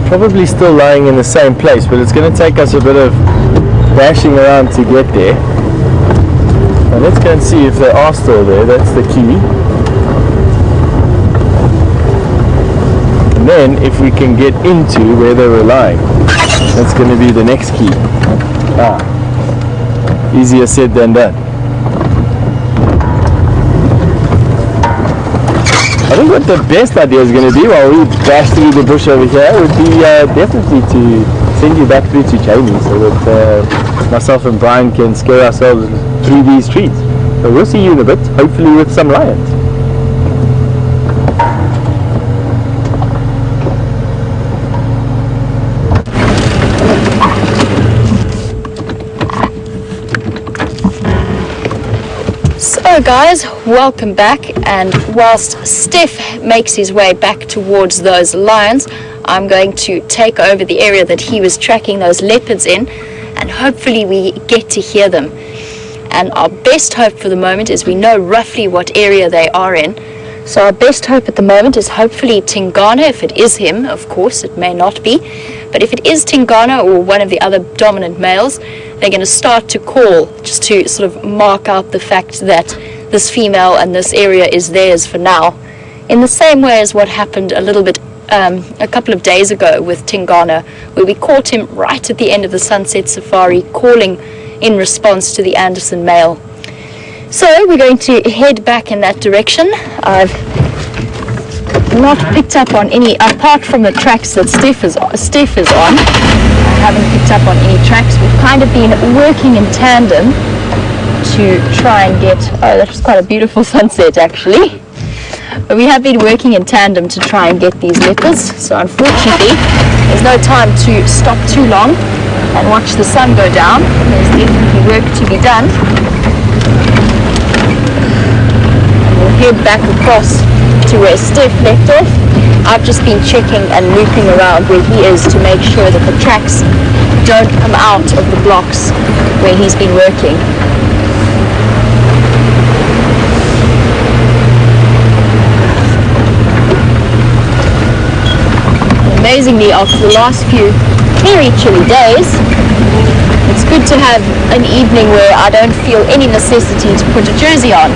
Speaker 3: probably still lying in the same place, but it's going to take us a bit of dashing around to get there. Now let's go and see if they are still there. That's the key. And then if we can get into where they were lying, that's going to be the next key. Easier said than done. I think what the best idea is going to be while we dash through the bush over here would be definitely to send you back through to Jamie so that myself and Brian can scare ourselves through these trees. So we'll see you in a bit, hopefully with some lions.
Speaker 1: So guys, welcome back, and whilst Steph makes his way back towards those lions, I'm going to take over the area that he was tracking those leopards in, and hopefully we get to hear them. And our best hope for the moment is we know roughly what area they are in. So our best hope at the moment is hopefully Tingana, if it is him. Of course, it may not be. But if it is Tingana or one of the other dominant males, they're going to start to call, just to sort of mark out the fact that this female and this area is theirs for now. In the same way as what happened a couple of days ago with Tingana, where we caught him right at the end of the sunset safari, calling in response to the Anderson male. So we're going to head back in that direction. I've not picked up on any, apart from the tracks that Steph is on. I haven't picked up on any tracks. We've kind of been working in tandem to try and get, oh, that was quite a beautiful sunset actually. But we have been working in tandem to try and get these leopards. So unfortunately, there's no time to stop too long and watch the sun go down. There's definitely work to be done. And we'll head back across to where Steph left off. I've just been checking and looping around where he is to make sure that the tracks don't come out of the blocks where he's been working. Amazingly, after the last few very chilly days, it's good to have an evening where I don't feel any necessity to put a jersey on.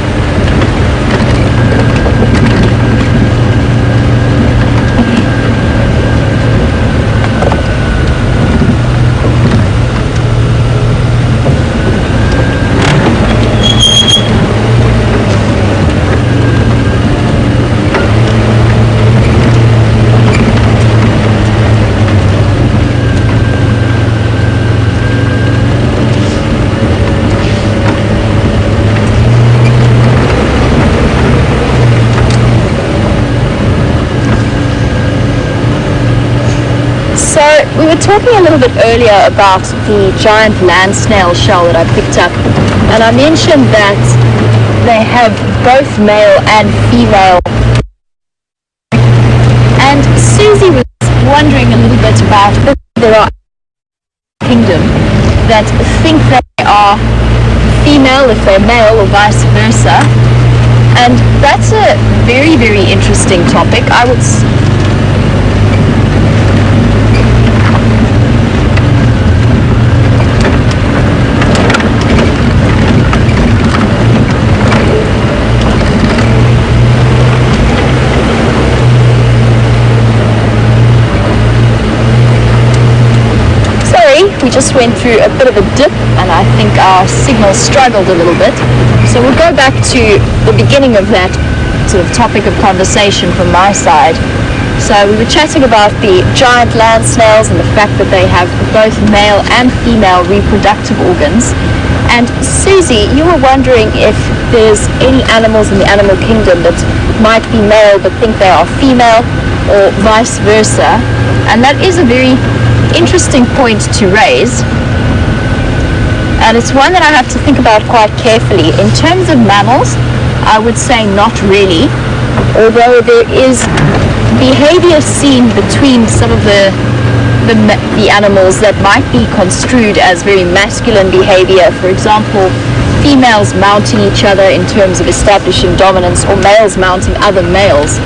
Speaker 1: So we were talking a little bit earlier about the giant land snail shell that I picked up, and I mentioned that they have both male and female. And Susie was wondering a little bit about if there are kingdom that think they are female if they're male or vice versa. And that's a very, very interesting topic. I would we just went through a bit of a dip, and I think our signal struggled a little bit. So we'll go back to the beginning of that sort of topic of conversation from my side. So we were chatting about the giant land snails and the fact that they have both male and female reproductive organs. And Susie, you were wondering if there's any animals in the animal kingdom that might be male but think they are female, or vice versa. And that is a very interesting point to raise, and it's one that I have to think about quite carefully. In terms of mammals, I would say not really, although there is behavior seen between some of the animals that might be construed as very masculine behavior. For example, females mounting each other in terms of establishing dominance, or males mounting other males.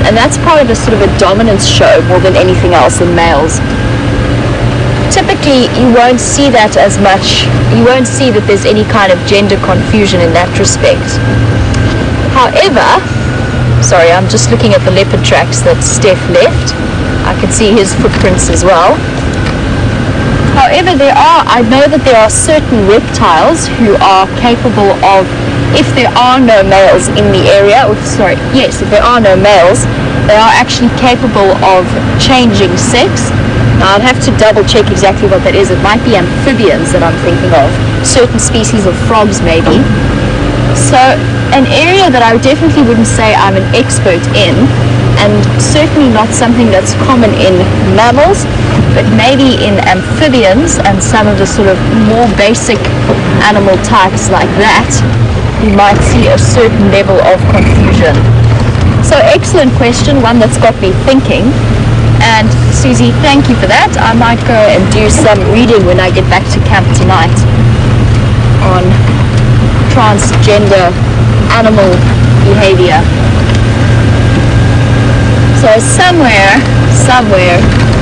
Speaker 1: And that's part of a sort of a dominance show more than anything else in males. Typically, you won't see that as much. You won't see that there's any kind of gender confusion in that respect. However, sorry, I'm just looking at the leopard tracks that Steph left. I can see his footprints as well. However, I know that there are certain reptiles who are capable of, if there are no males in the area, if there are no males, they are actually capable of changing sex. Now, I'd have to double check exactly what that is. It might be amphibians that I'm thinking of, certain species of frogs maybe. So, an area that I definitely wouldn't say I'm an expert in, and certainly not something that's common in mammals, but maybe in amphibians and some of the sort of more basic animal types like that, you might see a certain level of confusion. So, excellent question, one that's got me thinking. And Susie, thank you for that. I might go and do some reading when I get back to camp tonight on transgender animal behavior. So somewhere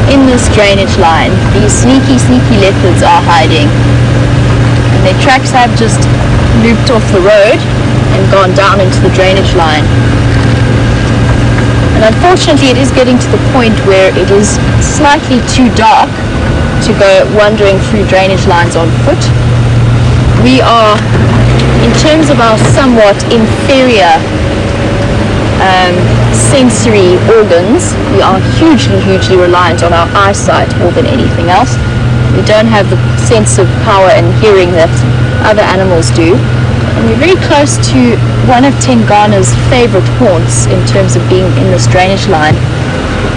Speaker 1: in this drainage line, these sneaky leopards are hiding. And their tracks have just looped off the road and gone down into the drainage line. And unfortunately, it is getting to the point where it is slightly too dark to go wandering through drainage lines on foot. We are, in terms of our somewhat inferior sensory organs, we are hugely reliant on our eyesight more than anything else. We don't have the sense of power and hearing that other animals do. And we're very close to one of Tengana's favorite haunts in terms of being in this drainage line.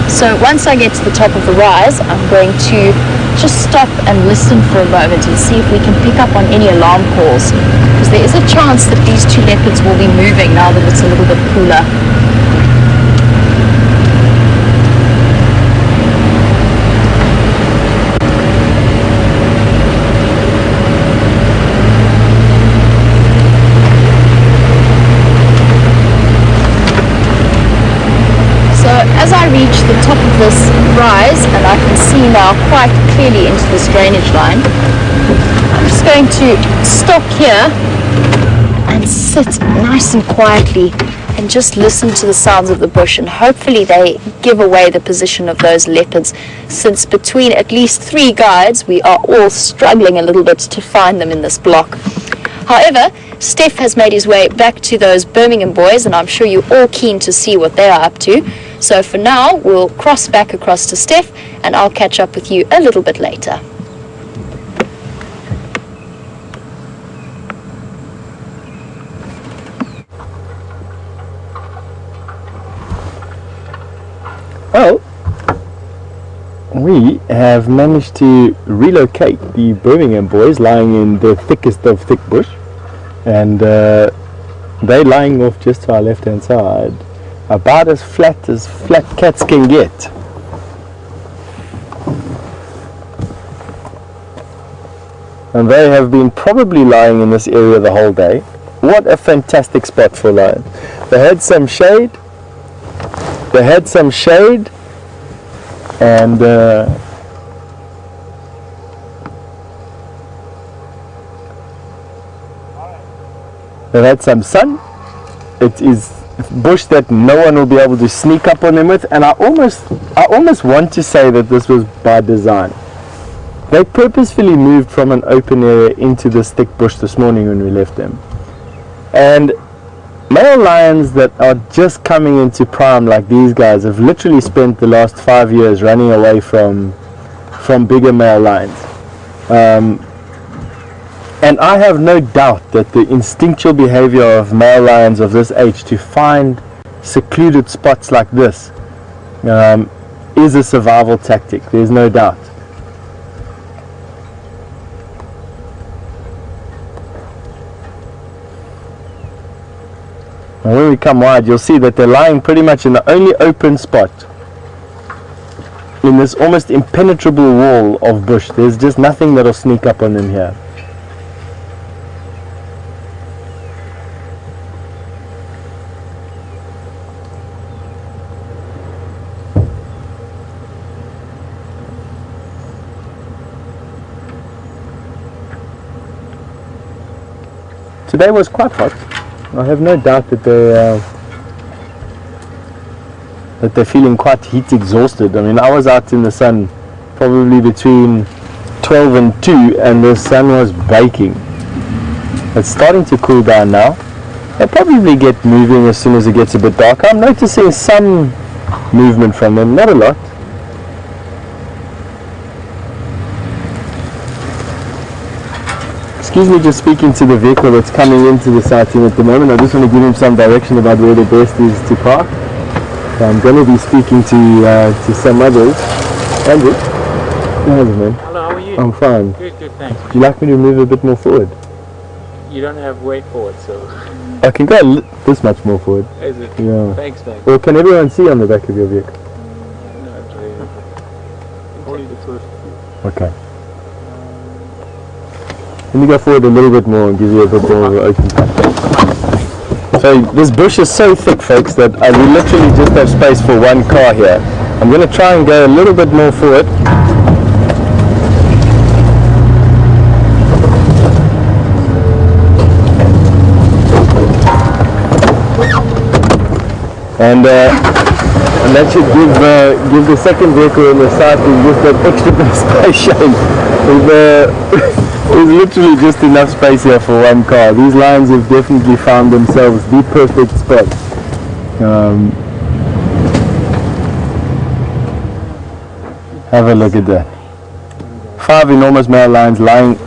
Speaker 1: So once I get to the top of the rise, I'm going to just stop and listen for a moment and see if we can pick up on any alarm calls, because there is a chance that these two leopards will be moving now that it's a little bit cooler. As I reach the top of this rise, and I can see now quite clearly into this drainage line, I'm just going to stop here and sit nice and quietly and just listen to the sounds of the bush, and hopefully they give away the position of those leopards, since between at least 3 guides we are all struggling a little bit to find them in this block. However, Steph has made his way back to those Birmingham boys, and I'm sure you're all keen to see what they are up to. So for now, we'll cross back across to Steph, and I'll catch up with you a little bit later.
Speaker 3: Well, we have managed to relocate the Birmingham boys lying in the thickest of thick bush, and they're lying off just to our left hand side, about as flat cats can get. And they have been probably lying in this area the whole day. What a fantastic spot for lying. They had some shade, and they've had some sun. It is bush that no one will be able to sneak up on them with, and I almost want to say that this was by design. They purposefully moved from an open area into this thick bush this morning when we left them. And male lions that are just coming into prime like these guys have literally spent the last 5 years running away from bigger male lions. And I have no doubt that the instinctual behavior of male lions of this age to find secluded spots like this is a survival tactic. There's no doubt. And when we come wide, you'll see that they're lying pretty much in the only open spot in this almost impenetrable wall of bush. There's just nothing that'll sneak up on them here. Today was quite hot. I have no doubt that they're feeling quite heat exhausted. I mean, I was out in the sun probably between 12 and 2 and the sun was baking. It's starting to cool down now. They'll probably get moving as soon as it gets a bit dark. I'm noticing some movement from them, not a lot. Excuse me, just speaking to the vehicle that's coming into the sighting at the moment. I just want to give him some direction about where the best is to park. So I'm going to be speaking to some others. Andrew? Hello, man.
Speaker 4: Hello, how are you?
Speaker 3: I'm fine.
Speaker 4: Good, thanks.
Speaker 3: Would you like me to move a bit more forward?
Speaker 4: You don't have weight forward, so...
Speaker 3: I can go this much more forward.
Speaker 4: Is it?
Speaker 3: Yeah.
Speaker 4: Thanks.
Speaker 3: Well, can everyone see on the back of your vehicle?
Speaker 4: No, only the first few.
Speaker 3: Okay. Let me go forward a little bit more and give you a bit more of an open path. So this bush is so thick, folks, that we literally just have space for one car here. I'm going to try and go a little bit more forward. And that should give the second vehicle in the side just that extra bit of space showing. There's literally just enough space here for one car. These lines have definitely found themselves the perfect spot. Have a look at that. 5 enormous male lines lying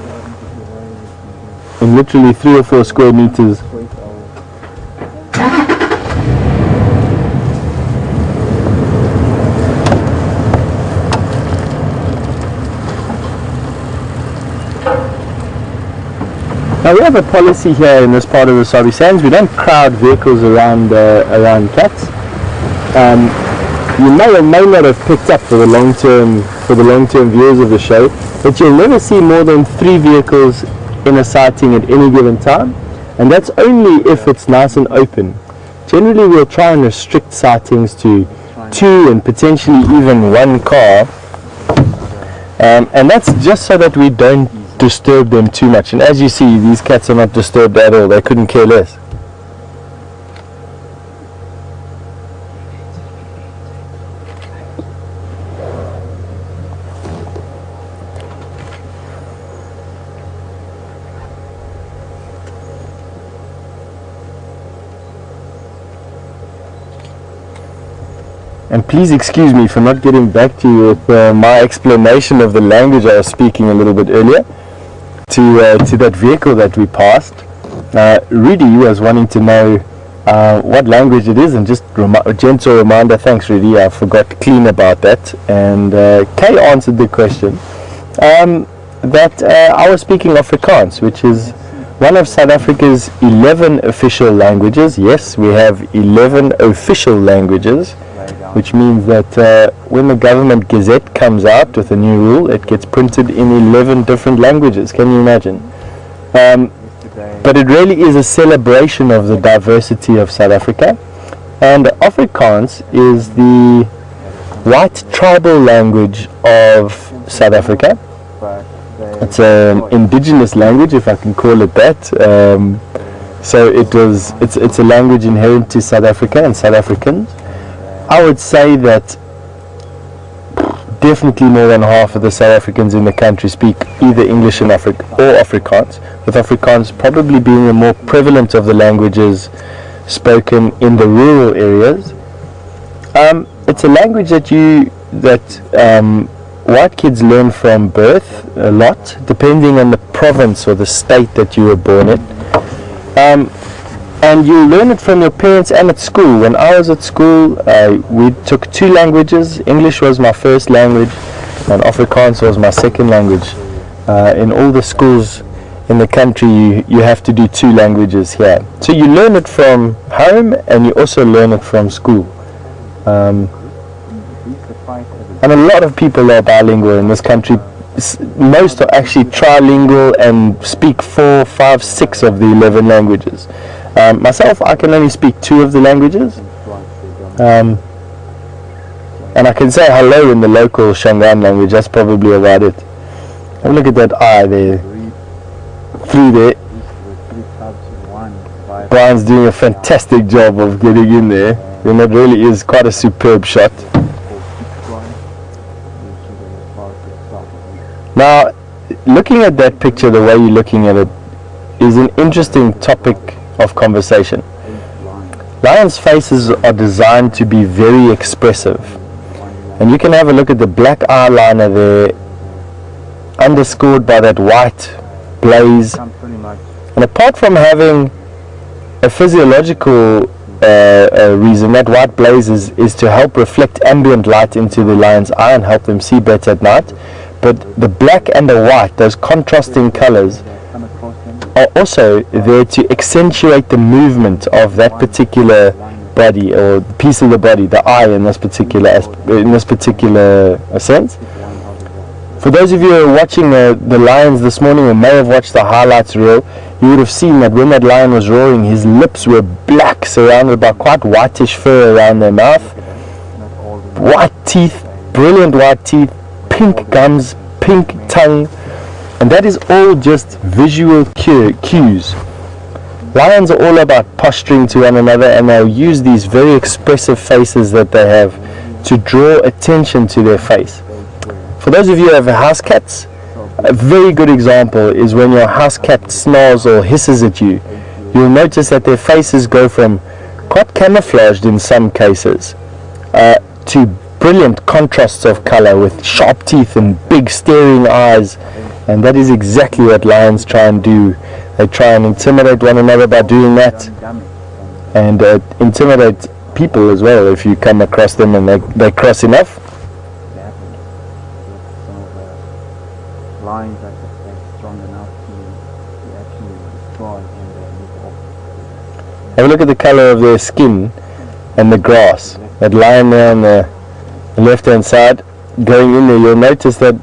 Speaker 3: in literally 3 or 4 square meters. Now we have a policy here in this part of the Sabi Sands. We don't crowd vehicles around cats. You may or may not have picked up for the long-term viewers of the show that you'll never see more than 3 vehicles in a sighting at any given time, and that's only if it's nice and open. Generally, we'll try and restrict sightings to 2 and potentially even 1 car, and that's just so that we don't disturb them too much. And as you see, these cats are not disturbed at all. They couldn't care less. And please excuse me for not getting back to you with my explanation of the language I was speaking a little bit earlier to that vehicle that we passed. Rudy was wanting to know what language it is, and just a gentle reminder, thanks Rudy, I forgot clean about that, and Kay answered the question that I was speaking Afrikaans, which is one of South Africa's 11 official languages. Yes, we have 11 official languages, which means that when the government gazette comes out with a new rule, it gets printed in 11 different languages. Can you imagine? But it really is a celebration of the diversity of South Africa, and Afrikaans is the white tribal language of South Africa. It's an indigenous language, if I can call it that. So it's a language inherent to South Africa and South Africans. I would say that definitely more than half of the South Africans in the country speak either English and or Afrikaans, with Afrikaans probably being the more prevalent of the languages spoken in the rural areas. It's a language that white kids learn from birth a lot, depending on the province or the state that you were born in. And you learn it from your parents and at school. When I was at school, we took 2 languages. English was my first language, and Afrikaans was my second language. In all the schools in the country, you have to do 2 languages here. So you learn it from home, and you also learn it from school. And a lot of people are bilingual in this country. Most are actually trilingual and speak 4, 5, 6 of the 11 languages. Myself, I can only speak 2 of the languages, and I can say hello in the local Shangaan language. That's probably about it. Have a look at that eye there, through there. Brian's doing a fantastic job of getting in there, and it really is quite a superb shot. Now, looking at that picture, the way you're looking at it, is an interesting topic of conversation. Lions' faces are designed to be very expressive, and you can have a look at the black eyeliner there, underscored by that white blaze. And apart from having a physiological reason, that white blaze is to help reflect ambient light into the lion's eye and help them see better at night. But the black and the white, those contrasting colors, are also there to accentuate the movement of that particular body or piece of the body, the eye in this particular sense. For those of you who are watching the lions this morning or may have watched the highlights reel, you would have seen that when that lion was roaring, his lips were black, surrounded by quite whitish fur around their mouth, white teeth, brilliant white teeth, pink gums, pink tongue, and that is all just visual cues. Lions are all about posturing to one another, and they'll use these very expressive faces that they have to draw attention to their face. For those of you who have house cats, a very good example is when your house cat snarls or hisses at you. You'll notice that their faces go from quite camouflaged in some cases to brilliant contrasts of color with sharp teeth and big staring eyes, and that is exactly what lions try and do. They try and intimidate one another by doing that, and intimidate people as well if you come across them and they cross enough.
Speaker 5: Lions are strong enough to actually destroy and move off.
Speaker 3: Have a look at the color of their skin and the grass. That lion there on the left hand side, going in there, you'll notice that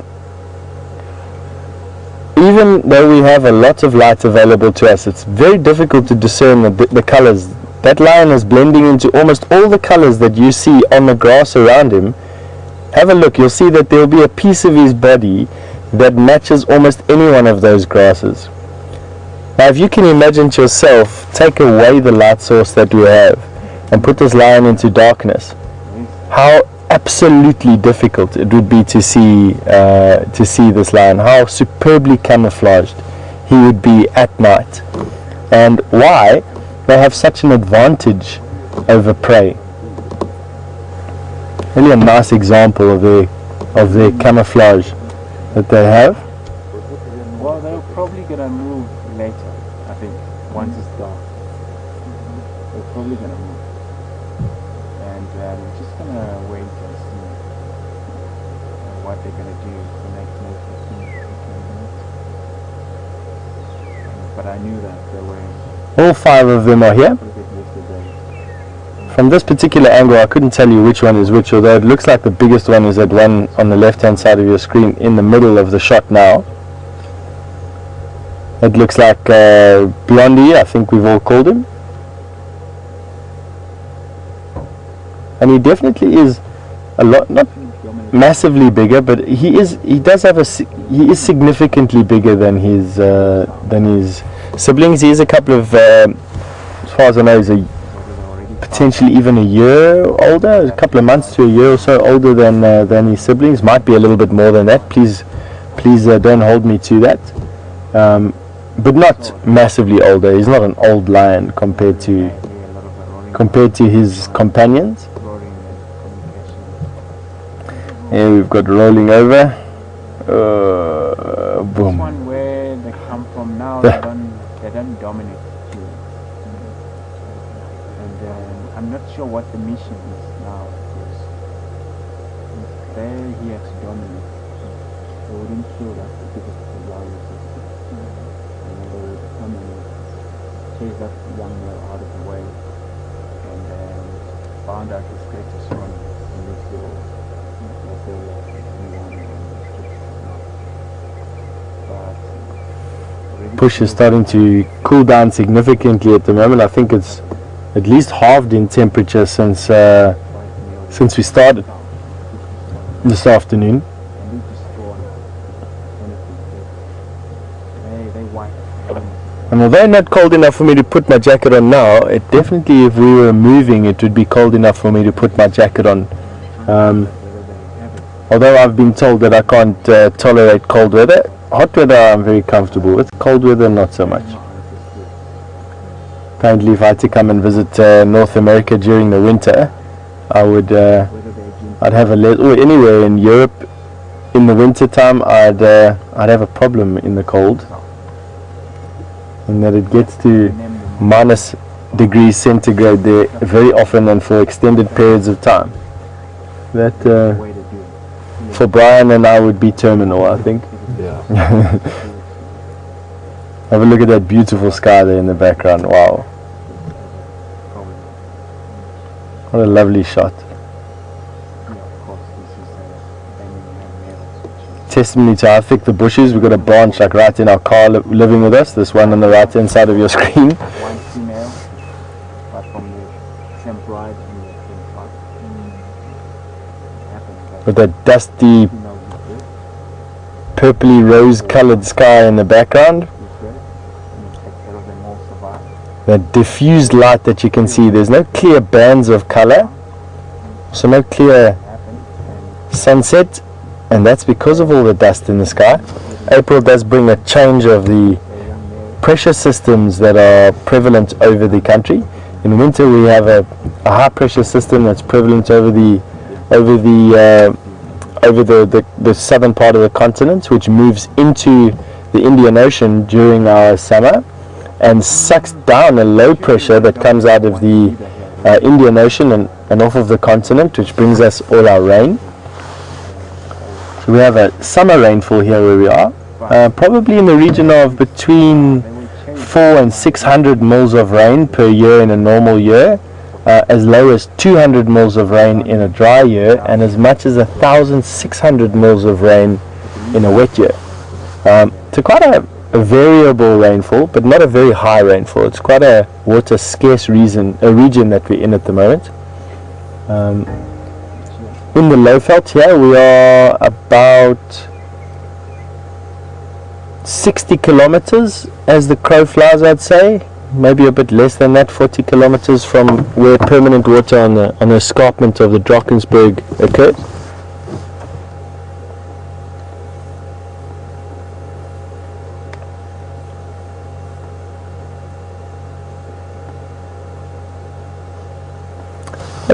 Speaker 3: even though we have a lot of light available to us, it's very difficult to discern the colors. That lion is blending into almost all the colors that you see on the grass around him. Have a look, you'll see that there'll be a piece of his body that matches almost any one of those grasses. Now if you can imagine to yourself, take away the light source that we have and put this lion into darkness, how absolutely difficult it would be to see this lion, how superbly camouflaged he would be at night, and why they have such an advantage over prey. Really a nice example of their camouflage that they have.
Speaker 5: Well, they're probably gonna move later, I think, once it's dark. They're probably gonna move. And we're just gonna wait and see what they're gonna do for next 15 minutes. But I knew that they were...
Speaker 3: All 5 of them are here. From this particular angle, I couldn't tell you which one is which, although it looks like the biggest one is that one on the left-hand side of your screen in the middle of the shot now. It looks like Blondie, I think we've all called him. And he definitely is a lot, not massively bigger, but he is significantly bigger than his siblings. He is a couple of, as far as I know, he's potentially even a year older, a couple of months to a year or so older than his siblings. Might be a little bit more than that. Please don't hold me to that. But not massively older. He's not an old lion compared to his companions. Here we've got rolling over. Boom.
Speaker 5: This one where they come from now, they don't dominate. I'm not sure what the mission is now, because if they're here to dominate, they wouldn't kill us because of the lions. And then they would come and chase that young male out of the way, and then found out his greatest one in this little, let's say, one on the street now. But
Speaker 3: Push is starting to cool down significantly at the moment. I think it's at least halved in temperature since we started this afternoon. And although not cold enough for me to put my jacket on now, it definitely, if we were moving, it would be cold enough for me to put my jacket on. Although I've been told that I can't tolerate cold weather, hot weather I'm very comfortable with, cold weather not so much. Apparently if I had to come and visit North America during the winter, I would, I'd have anywhere in Europe in the winter time, I'd have a problem in the cold. And that it gets to minus degrees centigrade there very often and for extended periods of time. That for Brian and I would be terminal, I think.
Speaker 2: Yeah.
Speaker 3: Have a look at that beautiful sky there in the background. Wow. What a lovely shot. Testimony to how thick the bush is. We've got a branch like right in our car living with us. This one on the right hand side of your screen.
Speaker 5: One female, but from the same bride and the same part.
Speaker 3: With that dusty, purpley rose coloured sky in the background. That diffused light that you can see. There's no clear bands of colour, so no clear sunset, and that's because of all the dust in the sky. April does bring a change of the pressure systems that are prevalent over the country. In winter we have a high pressure system that's prevalent over the southern part of the continent, which moves into the Indian Ocean during our summer and sucks down a low pressure that comes out of the Indian Ocean and off of the continent, which brings us all our rain. So we have a summer rainfall here where we are, probably in the region of between 400 and 600 mils of rain per year in a normal year, as low as 200 mils of rain in a dry year, and as much as 1,600 mils of rain in a wet year. So quite a variable rainfall, but not a very high rainfall. It's quite a water scarce region that we're in at the moment. In the Lowveld here we are about 60 kilometers as the crow flies, I'd say. Maybe a bit less than that, 40 kilometers from where permanent water on the escarpment of the Drakensberg occurs.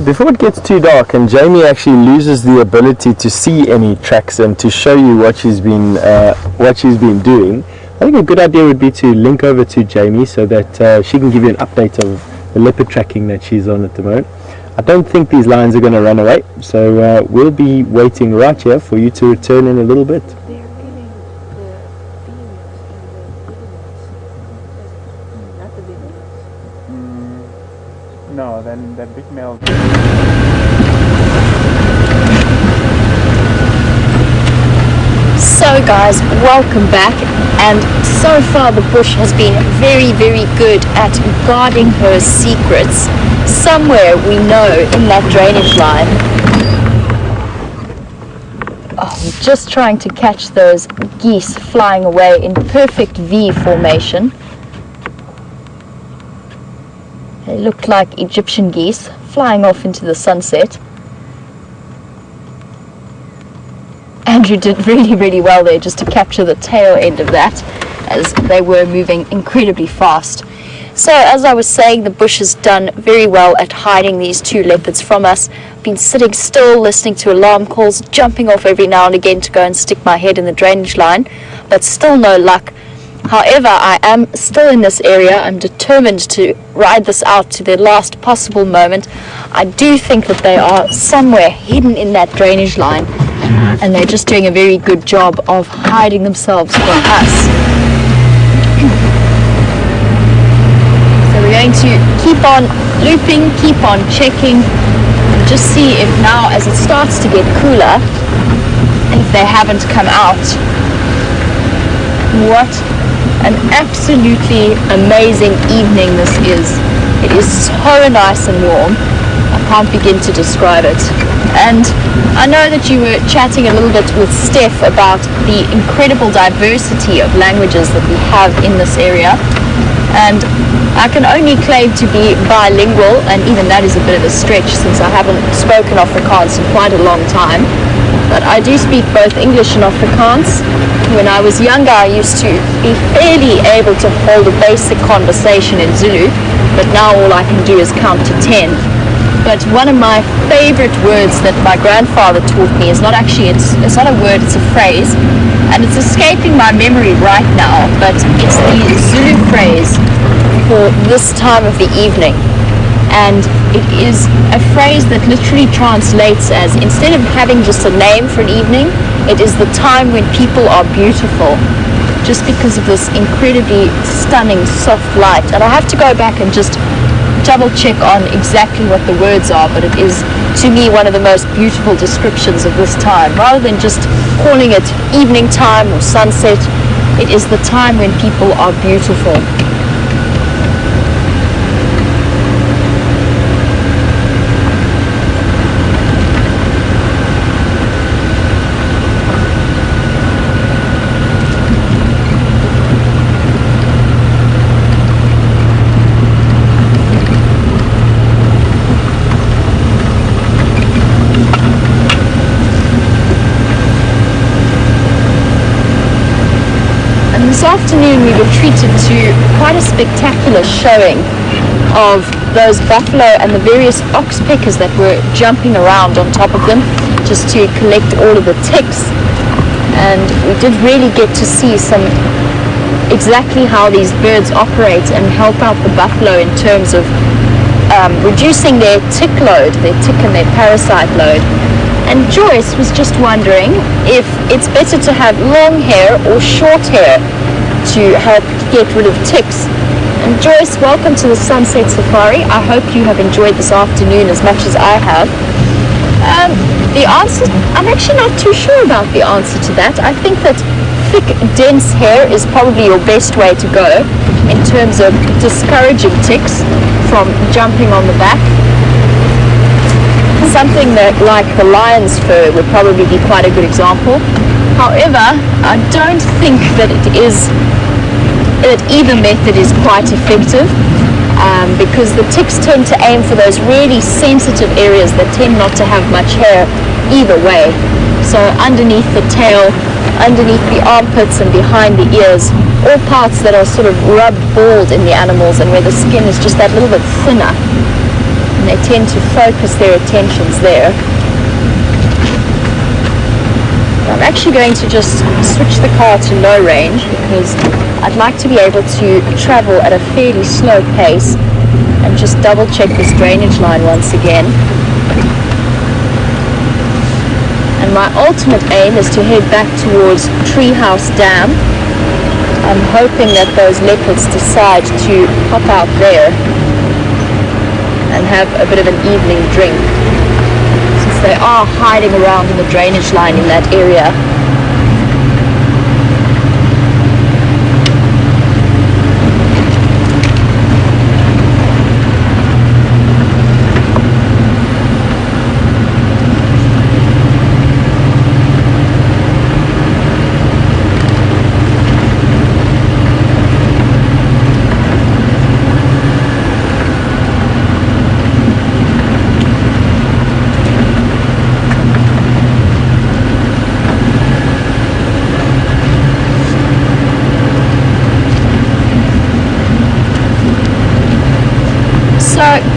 Speaker 3: Before it gets too dark and Jamie actually loses the ability to see any tracks and to show you what she's been doing, I think a good idea would be to link over to Jamie so that she can give you an update of the leopard tracking that she's on at the moment. I don't think these lions are going to run away, so we'll be waiting right here for you to return in a little bit.
Speaker 6: They're killing the females and the big males. Not the big males.
Speaker 5: No, then that big male.
Speaker 1: So guys, welcome back, and so far the bush has been very, very good at guarding her secrets. Somewhere we know in that drainage line. Oh, we're just trying to catch those geese flying away in perfect V formation. They looked like Egyptian geese flying off into the sunset. Andrew did really, really well there just to capture the tail end of that, as they were moving incredibly fast. So as I was saying, the bush has done very well at hiding these two leopards from us. Been sitting still, listening to alarm calls, jumping off every now and again to go and stick my head in the drainage line, but still no luck. However, I am still in this area. I'm determined to ride this out to the last possible moment. I do think that they are somewhere hidden in that drainage line, and they're just doing a very good job of hiding themselves from us. So we're going to keep on looping, keep on checking, and just see if now, as it starts to get cooler, if they haven't come out. What an absolutely amazing evening this is. It is so nice and warm. I can't begin to describe it. And I know that you were chatting a little bit with Steph about the incredible diversity of languages that we have in this area. and I can only claim to be bilingual, and even that is a bit of a stretch since I haven't spoken Afrikaans in quite a long time. But I do speak both English and Afrikaans. When I was younger, I used to be fairly able to hold a basic conversation in Zulu, but now all I can do is count to 10. But one of my favorite words that my grandfather taught me is not actually, it's not a word, it's a phrase, and it's escaping my memory right now, but it's the Zulu phrase for this time of the evening. And it is a phrase that literally translates as, instead of having just a name for an evening, it is the time when people are beautiful, just because of this incredibly stunning soft light. And I have to go back and just double check on exactly what the words are, but it is to me one of the most beautiful descriptions of this time. Rather than just calling it evening time or sunset, it is the time when people are beautiful. This afternoon we were treated to quite a spectacular showing of those buffalo and the various oxpeckers that were jumping around on top of them just to collect all of the ticks. And we did really get to see exactly how these birds operate and help out the buffalo in terms of reducing their tick load, their tick and their parasite load. And Joyce was just wondering if it's better to have long hair or short hair to help get rid of ticks. And Joyce, welcome to the Sunset Safari. I hope you have enjoyed this afternoon as much as I have. The answer, I'm actually not too sure about the answer to that. I think that thick, dense hair is probably your best way to go in terms of discouraging ticks from jumping on the back. Something that, like the lion's fur, would probably be quite a good example. However, I don't think that either method is quite effective, because the ticks tend to aim for those really sensitive areas that tend not to have much hair either way. So underneath the tail, underneath the armpits and behind the ears, all parts that are sort of rubbed bald in the animals and where the skin is just that little bit thinner. And they tend to focus their attentions there. I'm actually going to just switch the car to low range because I'd like to be able to travel at a fairly slow pace and just double check this drainage line once again. And my ultimate aim is to head back towards Treehouse Dam. I'm hoping that those leopards decide to pop out there and have a bit of an evening drink, since they are hiding around in the drainage line in that area.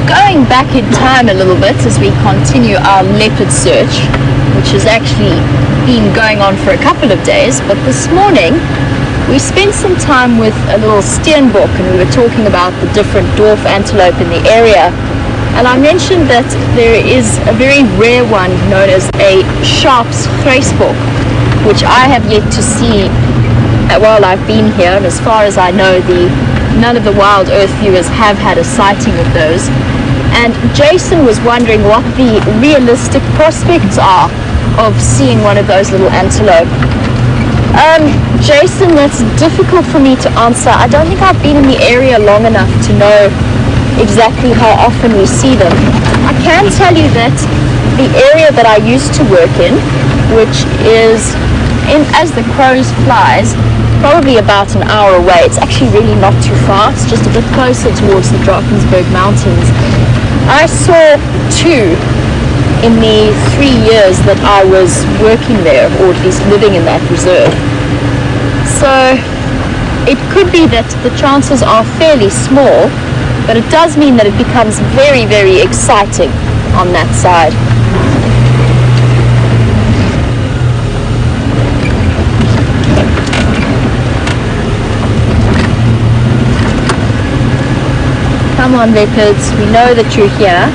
Speaker 1: Going back in time a little bit as we continue our leopard search, which has actually been going on for a couple of days, but this morning we spent some time with a little steenbok and we were talking about the different dwarf antelope in the area. And I mentioned that there is a very rare one known as a Sharp's threesbok, which I have yet to see while I've been here, and as far as I know, none of the Wild Earth viewers have had a sighting of those. And Jason was wondering what the realistic prospects are of seeing one of those little antelope. Jason, that's difficult for me to answer. I don't think I've been in the area long enough to know exactly how often we see them. I can tell you that the area that I used to work in, which is as the crows flies, probably about an hour away. It's actually really not too far. It's just a bit closer towards the Drakensberg Mountains. I saw 2 in the 3 years that I was working there, or at least living in that reserve. So it could be that the chances are fairly small, but it does mean that it becomes very, very exciting on that side. Come on, leopards, we know that you're here.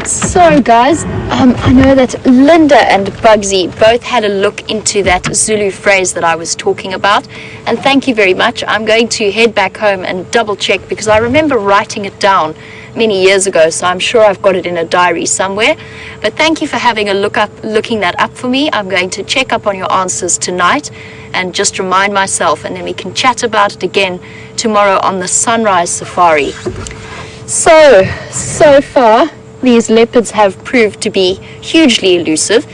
Speaker 1: So guys, I know that Linda and Bugsy both had a look into that Zulu phrase that I was talking about, and thank you very much. I'm going to head back home and double check, because I remember writing it down many years ago, so I'm sure I've got it in a diary somewhere. But thank you for having a looking that up for me. I'm going to check up on your answers tonight and just remind myself, and then we can chat about it again tomorrow on the sunrise safari. So far these leopards have proved to be hugely elusive,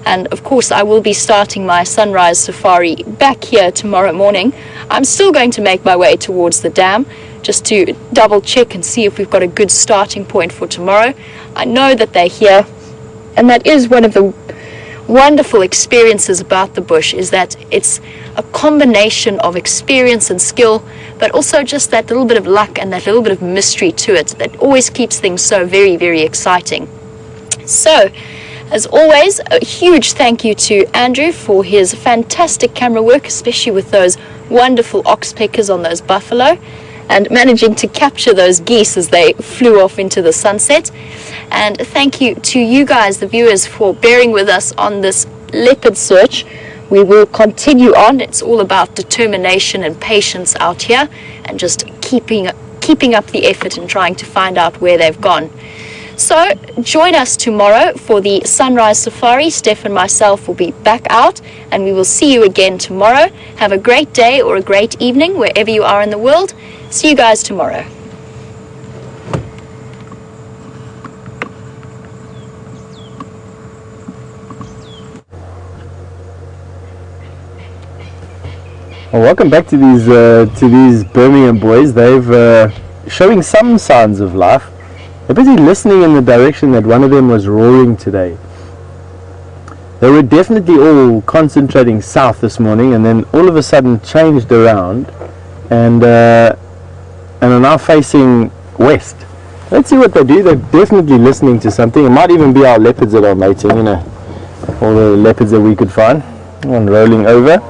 Speaker 1: and of course I will be starting my sunrise safari back here tomorrow morning. I'm still going to make my way towards the dam just to double check and see if we've got a good starting point for tomorrow. I know that they're here, and that is one of the wonderful experiences about the bush, is that it's a combination of experience and skill, but also just that little bit of luck and that little bit of mystery to it that always keeps things so very, very exciting. So, as always, a huge thank you to Andrew for his fantastic camera work, especially with those wonderful oxpeckers on those buffalo, and managing to capture those geese as they flew off into the sunset. And thank you to you guys, the viewers, for bearing with us on this leopard search. We will continue on. It's all about determination and patience out here, and just keeping up the effort and trying to find out where they've gone. So join us tomorrow for the sunrise safari. Steph and myself will be back out, and we will see you again tomorrow. Have a great day or a great evening wherever you are in the world. See you guys tomorrow.
Speaker 3: Well, welcome back to these Birmingham boys. They've showing some signs of life. They're busy listening in the direction that one of them was roaring today. They were definitely all concentrating south this morning, and then all of a sudden changed around and are now facing west. Let's see what they do. They're definitely listening to something. It might even be our leopards that are mating, you know, all the leopards that we could find. One rolling over.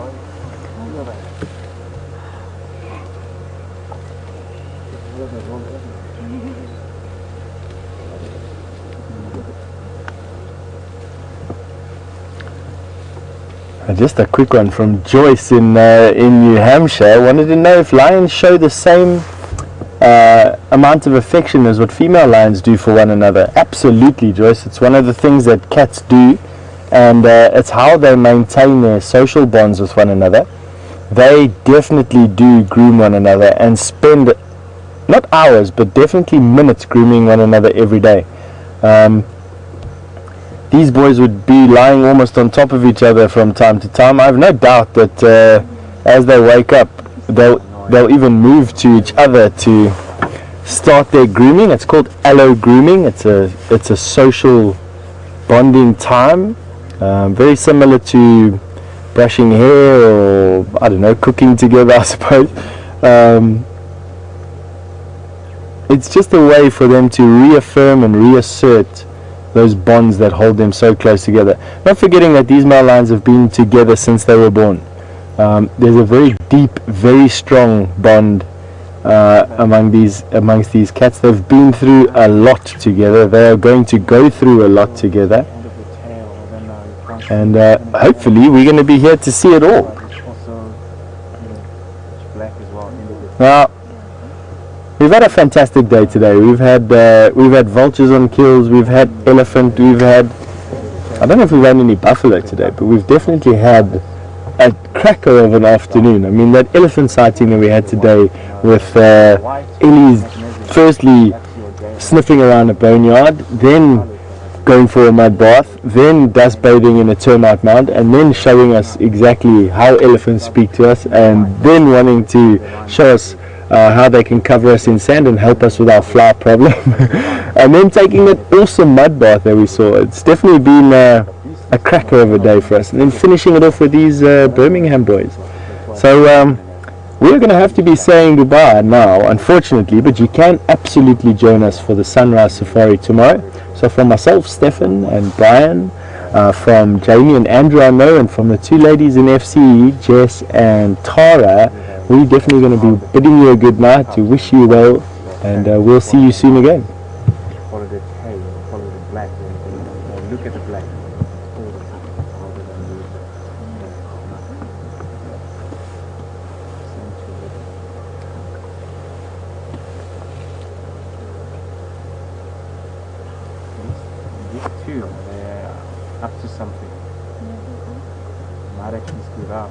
Speaker 3: Just a quick one from Joyce in New Hampshire. Wanted to know if lions show the same amount of affection as what female lions do for one another. Absolutely, Joyce. It's one of the things that cats do, and it's how they maintain their social bonds with one another. They definitely do groom one another and spend not hours but definitely minutes grooming one another every day. These boys would be lying almost on top of each other from time to time. I have no doubt that as they wake up, they'll even move to each other to start their grooming. It's called allo grooming. It's a social bonding time, very similar to brushing hair or, I don't know, cooking together, I suppose. It's just a way for them to reaffirm and reassert those bonds that hold them so close together. Not forgetting that these male lions have been together since they were born. There's a very deep, very strong bond amongst these cats. They've been through a lot together. They are going to go through a lot together,
Speaker 5: End of the tail, and then you can't see
Speaker 3: and
Speaker 5: the end of
Speaker 3: hopefully we're going to be here to see it all.
Speaker 5: but it's also pitch black as well. End of the
Speaker 3: Now, we've had a fantastic day today. We've had vultures on kills. We've had elephant. We've had, I don't know if we've had any buffalo today, but we've definitely had a cracker of an afternoon. I mean, that elephant sighting that we had today with Ellie's firstly sniffing around a boneyard, then going for a mud bath, then dust bathing in a termite mound, and then showing us exactly how elephants speak to us, and then wanting to show us how they can cover us in sand and help us with our fly problem. And then taking that awesome mud bath that we saw. It's definitely been a cracker of a day for us, and then finishing it off with these Birmingham boys. So we're going to have to be saying goodbye now, unfortunately, but you can absolutely join us for the sunrise safari tomorrow. So from myself, Stefan, and Brian, from Jamie and Andrew, I know, and from the two ladies in FCE, Jess and Tara, we're definitely going to be bidding you a good night, to wish you well, and we'll see you soon again.
Speaker 5: follow the tail, follow the black, and look at the black. All the time, rather than lose it. These two, they're up to something. Might actually split up.